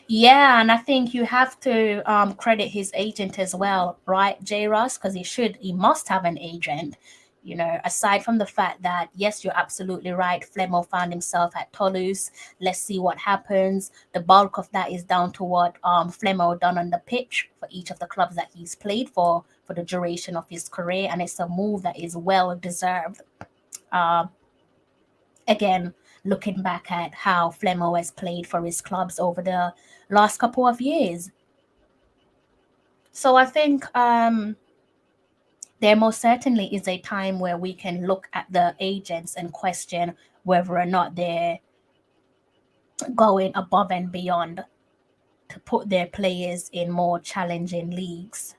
Yeah, and I think you have to credit his agent as well, right, J. Ross? Because he must have an agent. You know, aside from the fact that, yes, you're absolutely right, Flemo found himself at Toulouse. Let's see what happens. The bulk of that is down to what Flemo done on the pitch for each of the clubs that he's played for the duration of his career, and it's a move that is well deserved. Uh, Again, looking back at how Flemo has played for his clubs over the last couple of years. So I think there most certainly is a time where we can look at the agents and question whether or not they're going above and beyond to put their players in more challenging leagues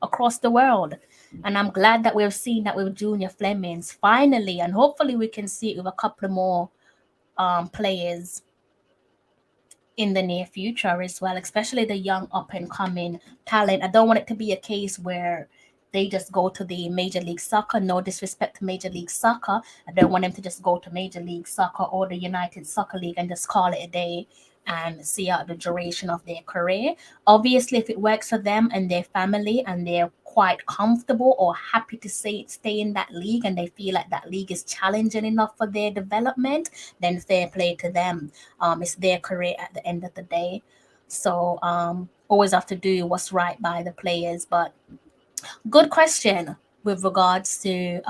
across the world. And I'm glad that we've seen that with Junior Flemings finally, and hopefully we can see it with a couple more players in the near future as well, especially the young up and coming talent. I don't want it to be a case where they just go to the Major League Soccer. No disrespect to Major League Soccer. I don't want them to just go to Major League Soccer or the United Soccer League and just call it a day and see out the duration of their career. Obviously, if it works for them and their family and they're quite comfortable or happy to stay in that league and they feel like that league is challenging enough for their development, then fair play to them. It's their career at the end of the day. So always have to do what's right by the players. But good question with regards to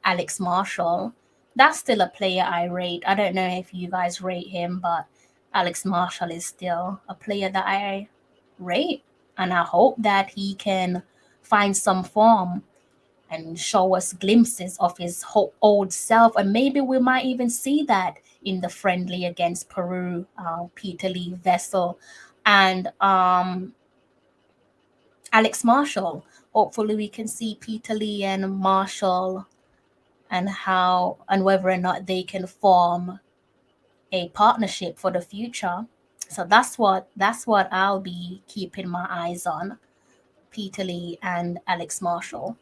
Alex Marshall. That's still a player I rate. I don't know if you guys rate him, but Alex Marshall is still a player that I rate. And I hope that he can find some form and show us glimpses of his old self. And maybe we might even see that in the friendly against Peru, Peter Lee Vessel, and Alex Marshall. Hopefully we can see Peter Lee and Marshall and whether or not they can form a partnership for the future. So that's what I'll be keeping my eyes on, Peter Lee and Alex Marshall.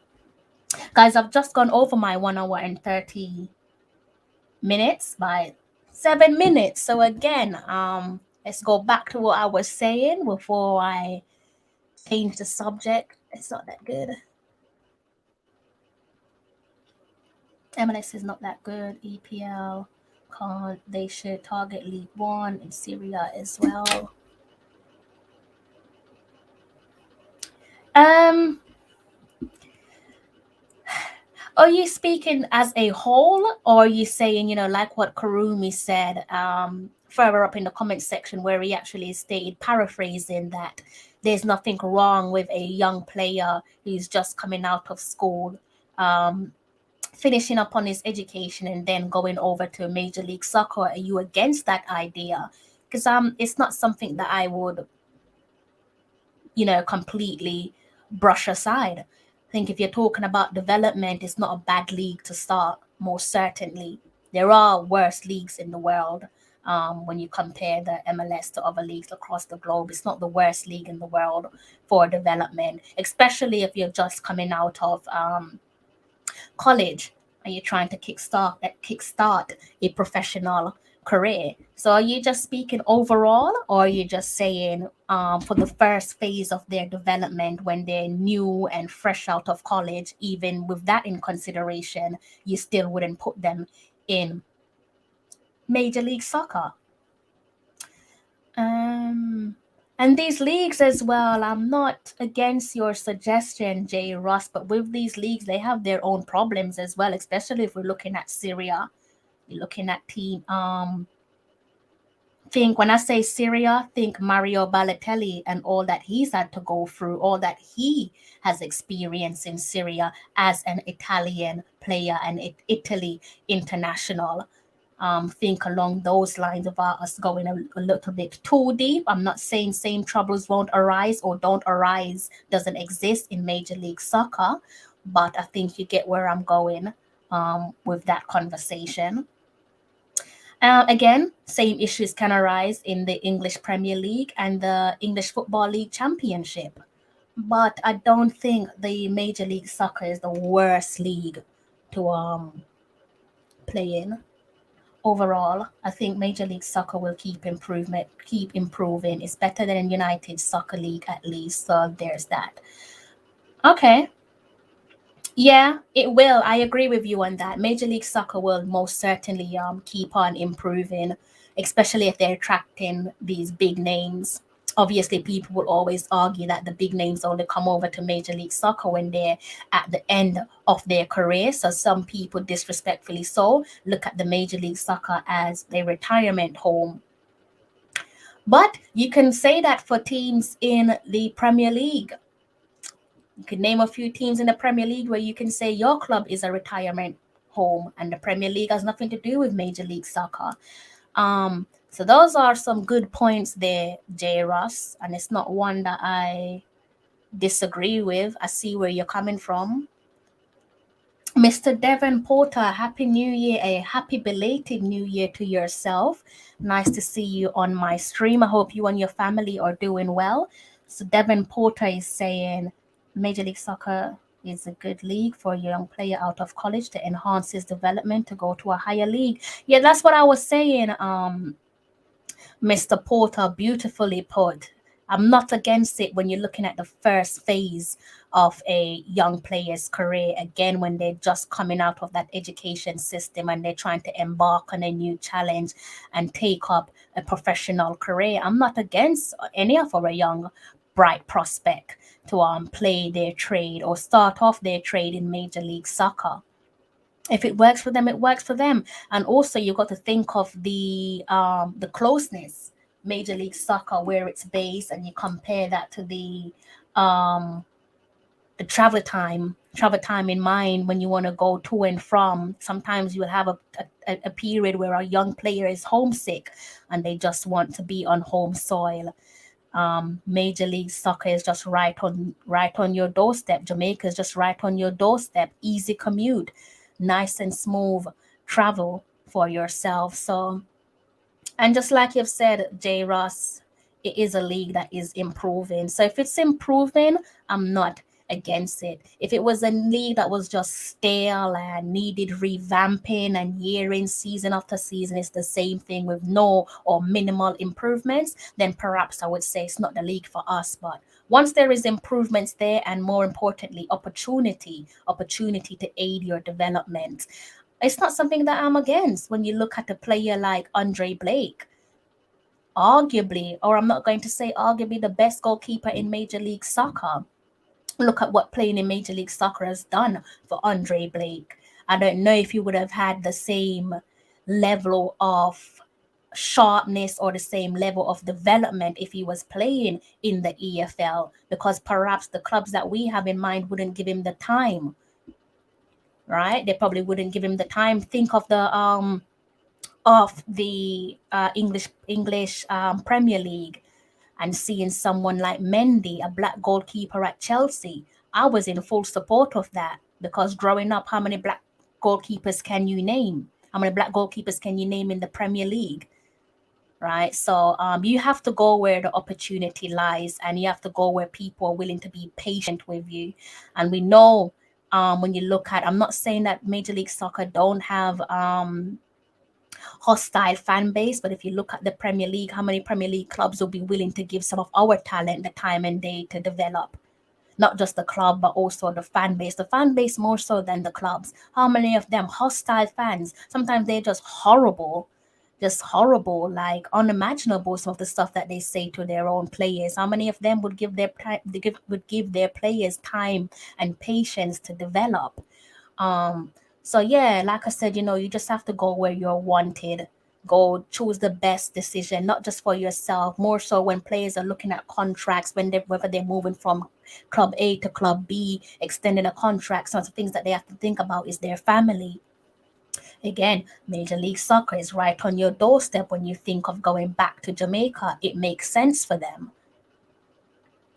Guys, I've just gone over my 1 hour and 30 minutes by 7 minutes. So again, let's go back to what I was saying before I change the subject. It's not that good. MLS is not that good. EPL can't. They should target League One in Syria as well. Are you speaking as a whole, or are you saying, like what Karumi said further up in the comment section, where he actually stated, paraphrasing, that there's nothing wrong with a young player who's just coming out of school, finishing up on his education and then going over to Major League Soccer? Are you against that idea? Because it's not something that I would, completely brush aside. I think if you're talking about development, it's not a bad league to start, most certainly. There are worse leagues in the world. When you compare the MLS to other leagues across the globe, it's not the worst league in the world for development, especially if you're just coming out of college and you're trying to kickstart a professional career. So are you just speaking overall, or are you just saying for the first phase of their development, when they're new and fresh out of college, even with that in consideration, you still wouldn't put them in Major League Soccer? And these leagues as well, I'm not against your suggestion, Jay Ross, but with these leagues, they have their own problems as well, especially if we're looking at Syria. You're looking at when I say Syria, think Mario Balotelli and all that he's had to go through, all that he has experienced in Syria as an Italian player and Italy international. Think along those lines about us going a little bit too deep. I'm not saying same troubles won't arise or don't arise, doesn't exist in Major League Soccer, but I think you get where I'm going with that conversation. Again, same issues can arise in the English Premier League and the English Football League Championship. But I don't think the Major League Soccer is the worst league to play in. Overall, I think Major League Soccer will keep improving. It's better than United Soccer League at least. So there's that. Okay. Yeah, it will. I agree with you on that. Major League Soccer will most certainly keep on improving, especially if they're attracting these big names. Obviously, people will always argue that the big names only come over to Major League Soccer when they're at the end of their career. So some people, disrespectfully so, look at the Major League Soccer as their retirement home. But you can say that for teams in the Premier League. You could name a few teams in the Premier League where you can say your club is a retirement home, and the Premier League has nothing to do with Major League Soccer. So those are some good points there, J. Ross, and it's not one that I disagree with. I see where you're coming from. Mr. Devon Porter, Happy New Year, a happy belated New Year to yourself. Nice to see you on my stream. I hope you and your family are doing well. So Devon Porter is saying Major League Soccer is a good league for a young player out of college to enhance his development to go to a higher league. Yeah, that's what I was saying, Mr. Porter, beautifully put. I'm not against it when you're looking at the first phase of a young player's career. Again, when they're just coming out of that education system and they're trying to embark on a new challenge and take up a professional career. I'm not against any of our young, bright prospect to play their trade or start off their trade in Major League Soccer. If it works for them, it works for them. And also, you've got to think of the closeness, Major League Soccer, where it's based, and you compare that to um, the travel time in mind when you want to go to and from. Sometimes you'll have a period where a young player is homesick and they just want to be on home soil. Major League Soccer is just right on your doorstep. Jamaica is just right on your doorstep. Easy commute, nice and smooth travel for yourself. So, and just like you've said, J. Ross, it is a league that is improving. So if it's improving, I'm not against it. If it was a league that was just stale and needed revamping and year in, season after season, it's the same thing with no or minimal improvements, then perhaps I would say it's not the league for us. But once there is improvements there, and more importantly, opportunity to aid your development, it's not something that I'm against. When you look at a player like Andre Blake, arguably, or I'm not going to say arguably, the best goalkeeper in Major League Soccer. Look at what playing in Major League Soccer has done for Andre Blake. I don't know if he would have had the same level of sharpness or the same level of development if he was playing in the EFL, because perhaps the clubs that we have in mind wouldn't give him the time. Right? They probably wouldn't give him the time. Think of the English Premier League, and seeing someone like Mendy, a black goalkeeper at Chelsea. I was in full support of that, because growing up, how many black goalkeepers can you name? How many black goalkeepers can you name in the Premier League? Right? So you have to go where the opportunity lies, and you have to go where people are willing to be patient with you. And we know, when you look at, I'm not saying that Major League Soccer don't have hostile fan base, but if you look at the Premier League, how many Premier League clubs will be willing to give some of our talent the time and day to develop? Not just the club, but also the fan base. The fan base more so than the clubs. How many of them hostile fans? Sometimes they're just horrible, like unimaginable. Some of the stuff that they say to their own players. How many of them would give their players time and patience to develop? So yeah, like I said, you just have to go where you're wanted. Go choose the best decision, not just for yourself, more so when players are looking at contracts, whether they're moving from club A to club B, extending a contract. Some of the things that they have to think about is their family. Again, Major League Soccer is right on your doorstep. When you think of going back to Jamaica, it makes sense for them.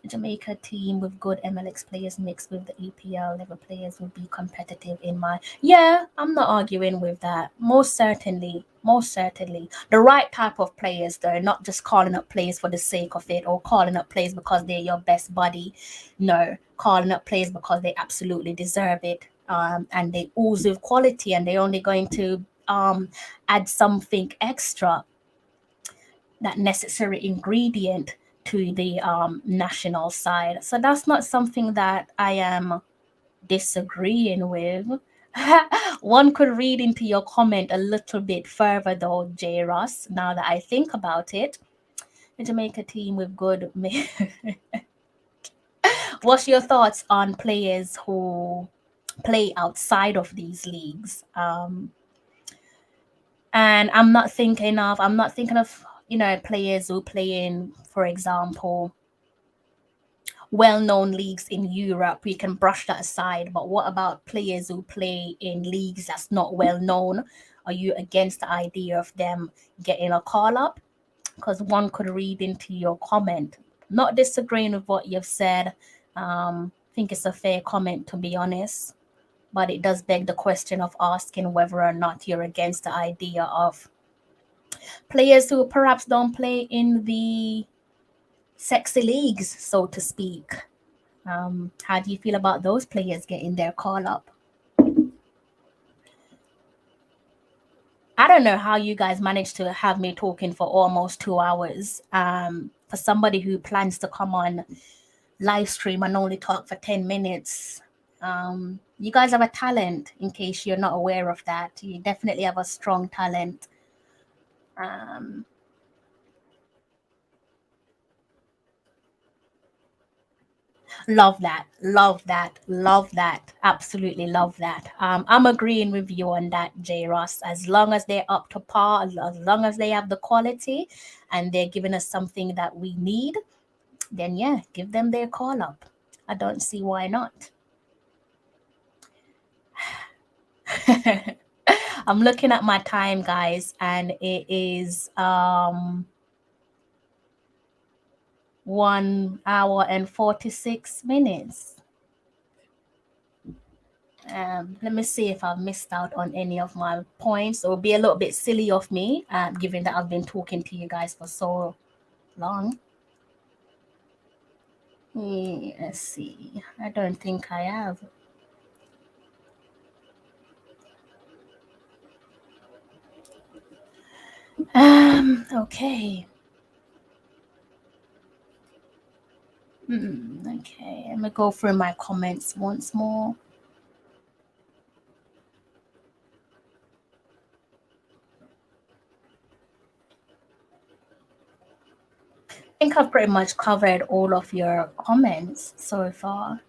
Jamaica team with good MLX players mixed with the EPL level players would be competitive in my. Yeah, I'm not arguing with that. Most certainly. Most certainly. The right type of players, though, not just calling up players for the sake of it or calling up players because they're your best buddy. No, calling up players because they absolutely deserve it. And they ooze with quality and they're only going to add something extra, that necessary ingredient to the national side. So that's not something that I am disagreeing with. One could read into your comment a little bit further, though, J. Ross, now that I think about it. The Jamaica team with good. What's your thoughts on players who play outside of these leagues? And I'm not thinking of, players who play in, for example, well-known leagues in Europe. We can brush that aside. But what about players who play in leagues that's not well known? Are you against the idea of them getting a call up? Because one could read into your comment. Not disagreeing with what you've said. I think it's a fair comment, to be honest. But it does beg the question of asking whether or not you're against the idea of players who perhaps don't play in the sexy leagues, so to speak. How do you feel about those players getting their call up? I don't know how you guys managed to have me talking for almost 2 hours. For somebody who plans to come on live stream and only talk for 10 minutes. You guys have a talent, in case you're not aware of that. You definitely have a strong talent. Love that, love that, love that. Absolutely love that. I'm agreeing with you on that, J. Ross. As long as they're up to par, as long as they have the quality and they're giving us something that we need, then yeah, give them their call up. I don't see why not. I'm looking at my time, guys, and it is 1 hour and 46 minutes. Let me see if I've missed out on any of my points. It will be a little bit silly of me, given that I've been talking to you guys for so long. Let's see. I don't think I have. Okay. Okay, let me go through my comments once more. I think I've pretty much covered all of your comments so far.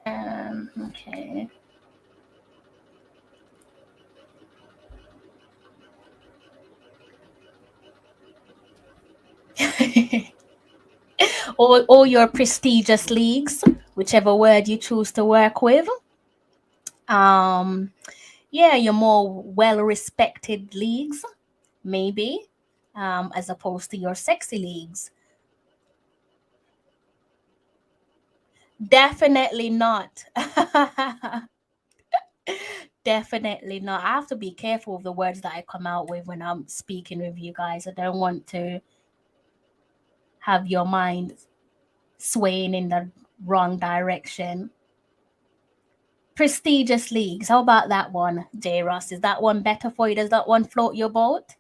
Okay. all your prestigious leagues, whichever word you choose to work with. Yeah, your more well-respected leagues, maybe, as opposed to your sexy leagues. Definitely not. Definitely not. I have to be careful with the words that I come out with when I'm speaking with you guys. I don't want to have your mind swaying in the wrong direction. Prestigious leagues. How about that one, J. Ross? Is that one better for you? Does that one float your boat?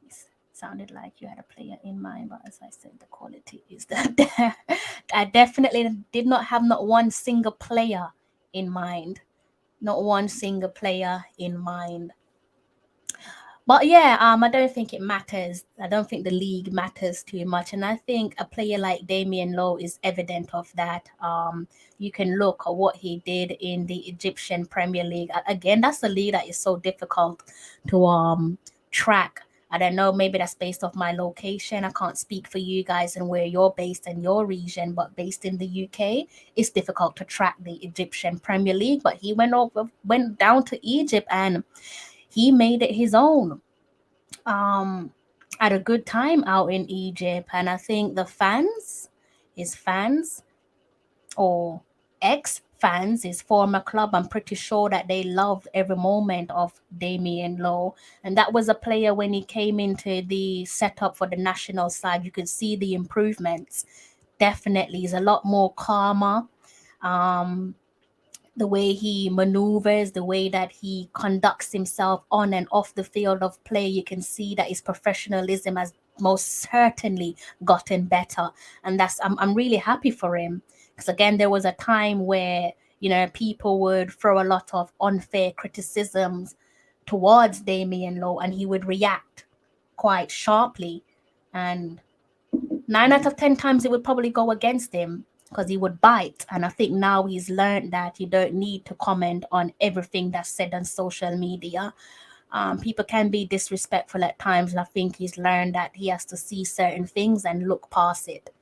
It sounded like you had a player in mind, but as I said, the quality is that I definitely did not have not one single player in mind. Not one single player in mind. But yeah, I don't think it matters. I don't think the league matters too much. And I think a player like Damian Lowe is evident of that. You can look at what he did in the Egyptian Premier League. Again, that's a league that is so difficult to track. I don't know, maybe that's based off my location. I can't speak for you guys and where you're based in your region, but based in the UK, it's difficult to track the Egyptian Premier League. But he went down to Egypt and he made it his own. had a good time out in Egypt, and I think his fans, or ex fans, his former club, I'm pretty sure that they loved every moment of Damian Lowe. And that was a player when he came into the setup for the national side, you could see the improvements. Definitely, he's a lot more calmer. Um, the way he maneuvers, the way that he conducts himself on and off the field of play, you can see that his professionalism has most certainly gotten better. And I'm really happy for him. Because again, there was a time where, people would throw a lot of unfair criticisms towards Damian Lowe, and he would react quite sharply. And 9 out of 10 times it would probably go against him because he would bite. And I think now he's learned that you don't need to comment on everything that's said on social media. People can be disrespectful at times, and I think he's learned that he has to see certain things and look past it.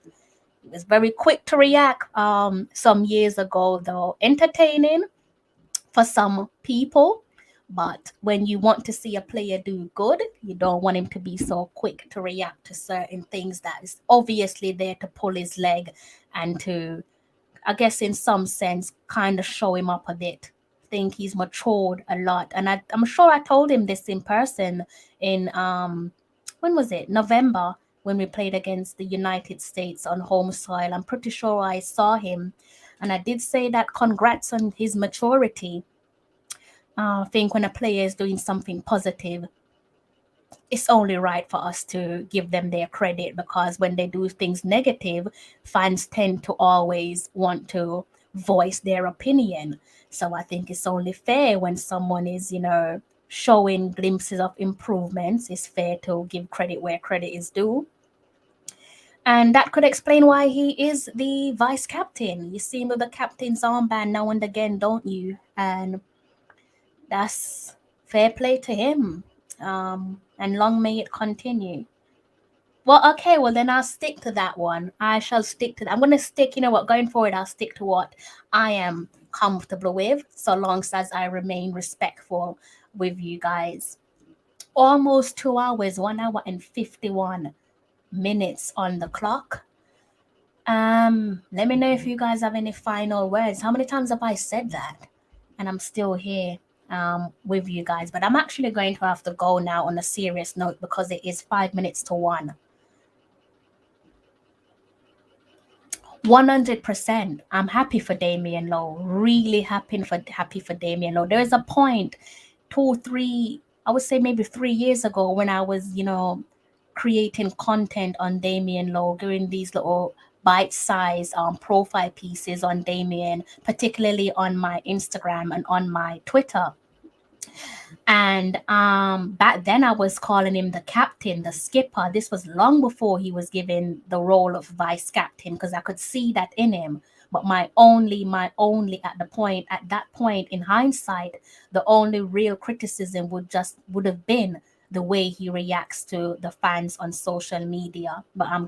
He was very quick to react some years ago, though. Entertaining for some people, but when you want to see a player do good, you don't want him to be so quick to react to certain things that is obviously there to pull his leg and to, I guess, in some sense, kind of show him up a bit. I think he's matured a lot, and I'm sure I told him this in person in when was it? November, when we played against the United States on home soil. I'm pretty sure I saw him, and I did say that congrats on his maturity. I think when a player is doing something positive, it's only right for us to give them their credit, because when they do things negative, fans tend to always want to voice their opinion. So I think it's only fair when someone is, showing glimpses of improvements, it's fair to give credit where credit is due. And that could explain why he is the vice captain. You see him with the captain's armband now and again, don't you? And that's fair play to him. And long may it continue. Well, okay, well then I'll stick to that one. I shall stick to that. I'm gonna stick, you know what, going forward, I'll stick to what I am comfortable with, so long as I remain respectful with you guys. Almost 2 hours, 1 hour and 51 minutes on the clock. Let me know if you guys have any final words. How many times have I said that? And I'm still here with you guys. But I'm actually going to have to go now on a serious note because it is 5 minutes to 1. 100%. I'm happy for Damian Lowe. Really happy for Damian Lowe. There is a point, 2, 3, I would say maybe 3 years ago, when I was, creating content on Damian Lowe, doing these little bite-sized profile pieces on Damian, particularly on my Instagram and on my Twitter. And back then I was calling him the captain, the skipper. This was long before he was given the role of vice captain, because I could see that in him. But my only at that point in hindsight, the only real criticism would have been the way he reacts to the fans on social media. But I'm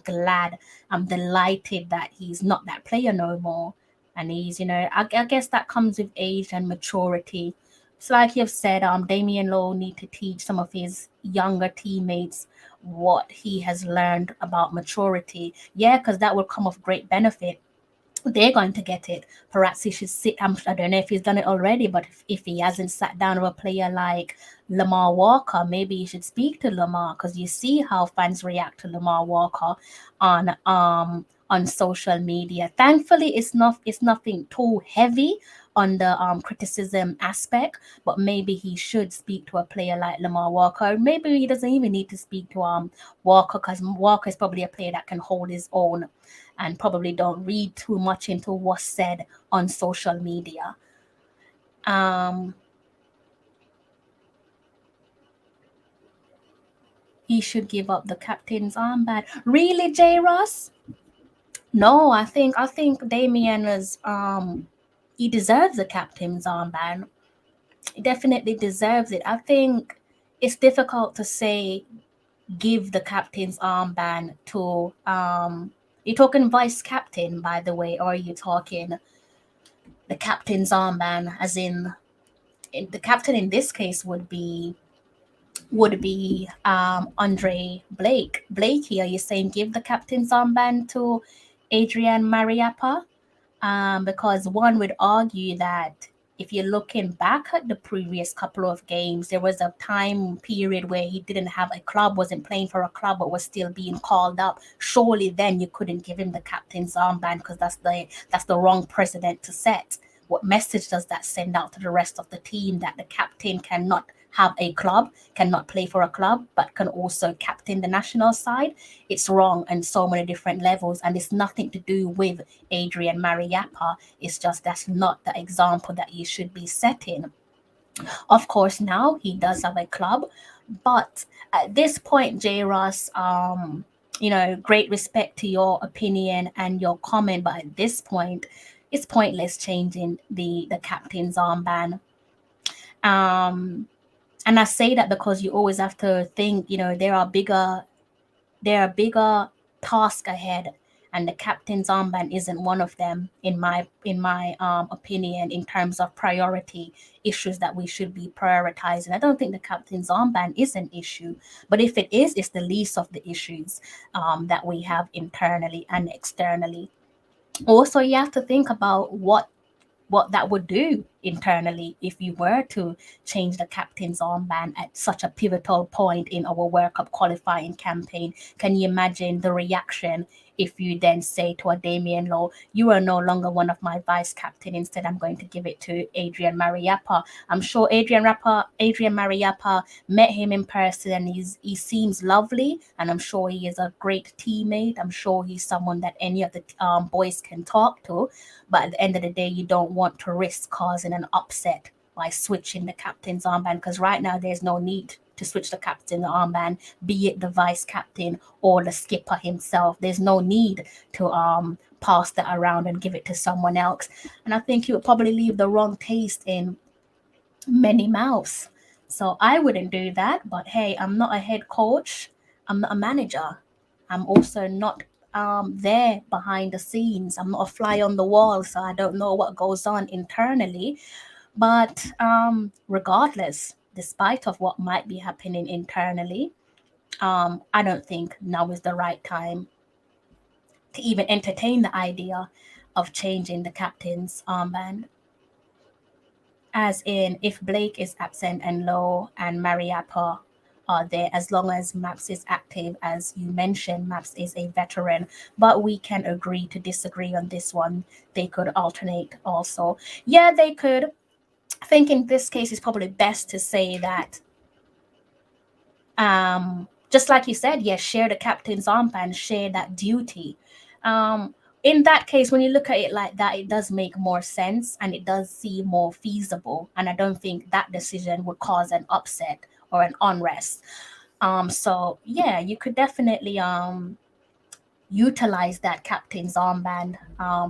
delighted that he's not that player no more. And he's, I guess that comes with age and maturity. It's like you've said, Damian Lowe need to teach some of his younger teammates what he has learned about maturity. Yeah, because that will come of great benefit. They're going to get it. Perhaps he should sit. I don't know if he's done it already, but if he hasn't sat down with a player like Lamar Walker, maybe he should speak to Lamar, because you see how fans react to Lamar Walker on social media. Thankfully, it's nothing too heavy on the criticism aspect, but maybe he should speak to a player like Lamar Walker. Maybe he doesn't even need to speak to Walker, because Walker is probably a player that can hold his own and probably don't read too much into what's said on social media. He should give up the captain's armband. Really, J. Ross? No, I think Damian is he deserves the captain's armband. He definitely deserves it. I think it's difficult to say give the captain's armband to you're talking vice captain, by the way, or are you talking the captain's armband as in the captain in this case would be would be Andre Blake. Blakey, are you saying give the captain's armband to Adrian Mariappa? Because one would argue that if you're looking back at the previous couple of games, there was a time period where he didn't have a club, wasn't playing for a club, but was still being called up. Surely then you couldn't give him the captain's armband because that's the wrong precedent to set. What message does that send out to the rest of the team that the captain cannot have a club, cannot play for a club, but can also captain the national side? It's wrong on so many different levels, and it's nothing to do with Adrian Mariappa. It's just that's not the example that you should be setting. Of course, now he does have a club, but at this point, J. Ross, great respect to your opinion and your comment, but at this point, it's pointless changing the captain's armband. Um, and I say that because you always have to think, there are bigger tasks ahead, and the captain's armband isn't one of them in my opinion, in terms of priority issues that we should be prioritizing. I don't think the captain's armband is an issue, but if it is, it's the least of the issues that we have internally and externally. Also, you have to think about what that would do internally if you were to change the captain's armband at such a pivotal point in our World Cup qualifying campaign. Can you imagine the reaction if you then say to a Damien Lowe, you are no longer one of my vice captain, instead I'm going to give it to Adrian Mariappa? I'm sure Adrian Mariappa met him in person, and he seems lovely, and I'm sure he is a great teammate. I'm sure he's someone that any of the boys can talk to, but at the end of the day, you don't want to risk causing an upset by switching the captain's armband, because right now there's no need to switch the captain's armband, be it the vice captain or the skipper himself. There's no need to pass that around and give it to someone else. And I think you would probably leave the wrong taste in many mouths. So I wouldn't do that. But hey, I'm not a head coach. I'm not a manager. I'm also not there behind the scenes. I'm not a fly on the wall, so I don't know what goes on internally. But regardless, despite of what might be happening internally, I don't think now is the right time to even entertain the idea of changing the captain's armband. As in, if Blake is absent and Lowe and Mariappa are there, as long as Maps is active, as you mentioned, Maps is a veteran, but we can agree to disagree on this one. They could alternate also. Yeah, they could. I think in this case, it's probably best to say that, just like you said, yes, share the captain's armband, share that duty. In that case, when you look at it like that, it does make more sense and it does seem more feasible. And I don't think that decision would cause an upset or an unrest. So yeah, you could definitely utilize that captain's armband.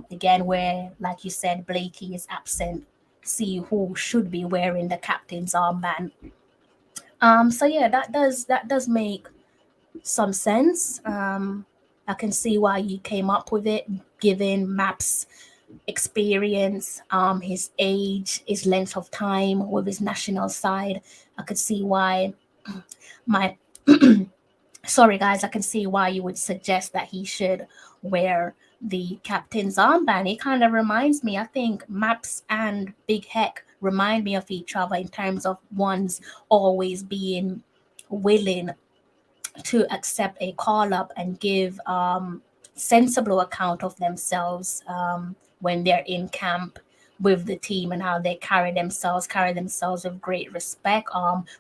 Again, where, like you said, Blakey is absent, see who should be wearing the captain's armband. So yeah, that does make some sense. I can see why you came up with it, given Maps' experience, his age, his length of time with his national side. I could see why my sorry guys, I can see why you would suggest that he should wear the captain's armband. It kind of reminds me, I think Maps and Big Heck remind me of each other in terms of one's always being willing to accept a call up and give sensible account of themselves when they're in camp with the team, and how they carry themselves with great respect,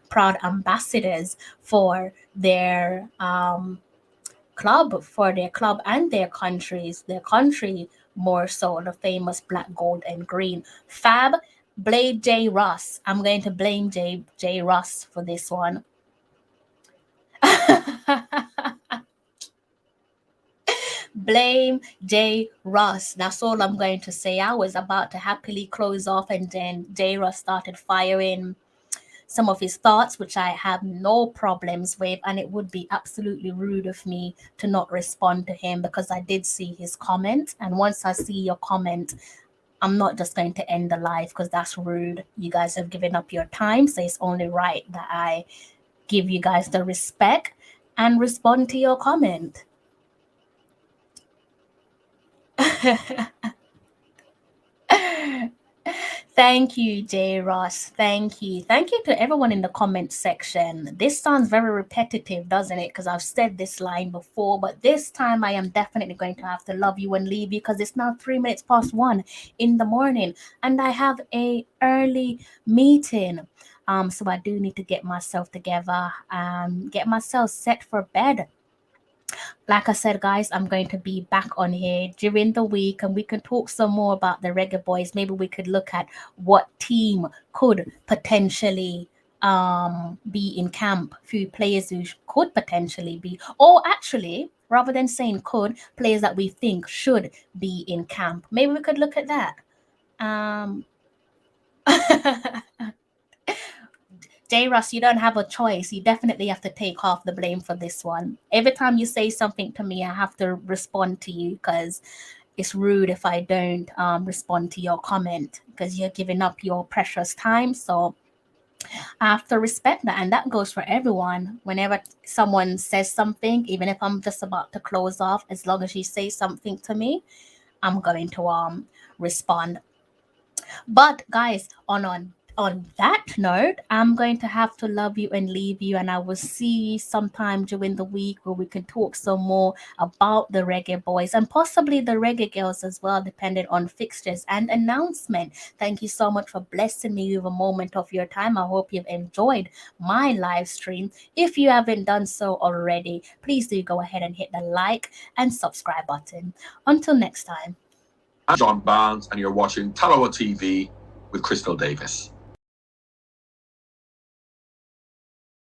proud ambassadors for their club and their country, more so the famous black, gold and green. Fab, blame J Ross. I'm going to blame J Ross for this one. Blame J Ross. That's all I'm going to say. I was about to happily close off, and then J Ross started firing some of his thoughts, which I have no problems with, and it would be absolutely rude of me to not respond to him, because I did see his comment, and once I see your comment, I'm not just going to end the live, because that's rude. You guys have given up your time, so it's only right that I give you guys the respect and respond to your comment. Thank you, J. Ross. Thank you. Thank you to everyone in the comment section. This sounds very repetitive, doesn't it? Because I've said this line before, but this time I am definitely going to have to love you and leave you because it's now 3 minutes past 1 in the morning and I have a early meeting. So I do need to get myself together, get myself set for bed. Like I said, guys, I'm going to be back on here during the week and we can talk some more about the Reggae Boys. Maybe we could look at what team could potentially be in camp, few players who could potentially be, or actually, rather than saying could, players that we think should be in camp. Maybe we could look at that. J. Ross, you don't have a choice. You definitely have to take off the blame for this one. Every time you say something to me, I have to respond to you because it's rude if I don't respond to your comment because you're giving up your precious time. So I have to respect that. And that goes for everyone. Whenever someone says something, even if I'm just about to close off, as long as you say something to me, I'm going to respond. But guys, on that note, I'm going to have to love you and leave you, and I will see you sometime during the week where we can talk some more about the Reggae Boys and possibly the Reggae Girls as well, depending on fixtures and announcement. Thank you so much for blessing me with a moment of your time. I hope you've enjoyed my live stream. If you haven't done so already, please do go ahead and hit the like and subscribe button. Until next time. I'm John Barnes, and you're watching Tallawah TV with Crystal Davis.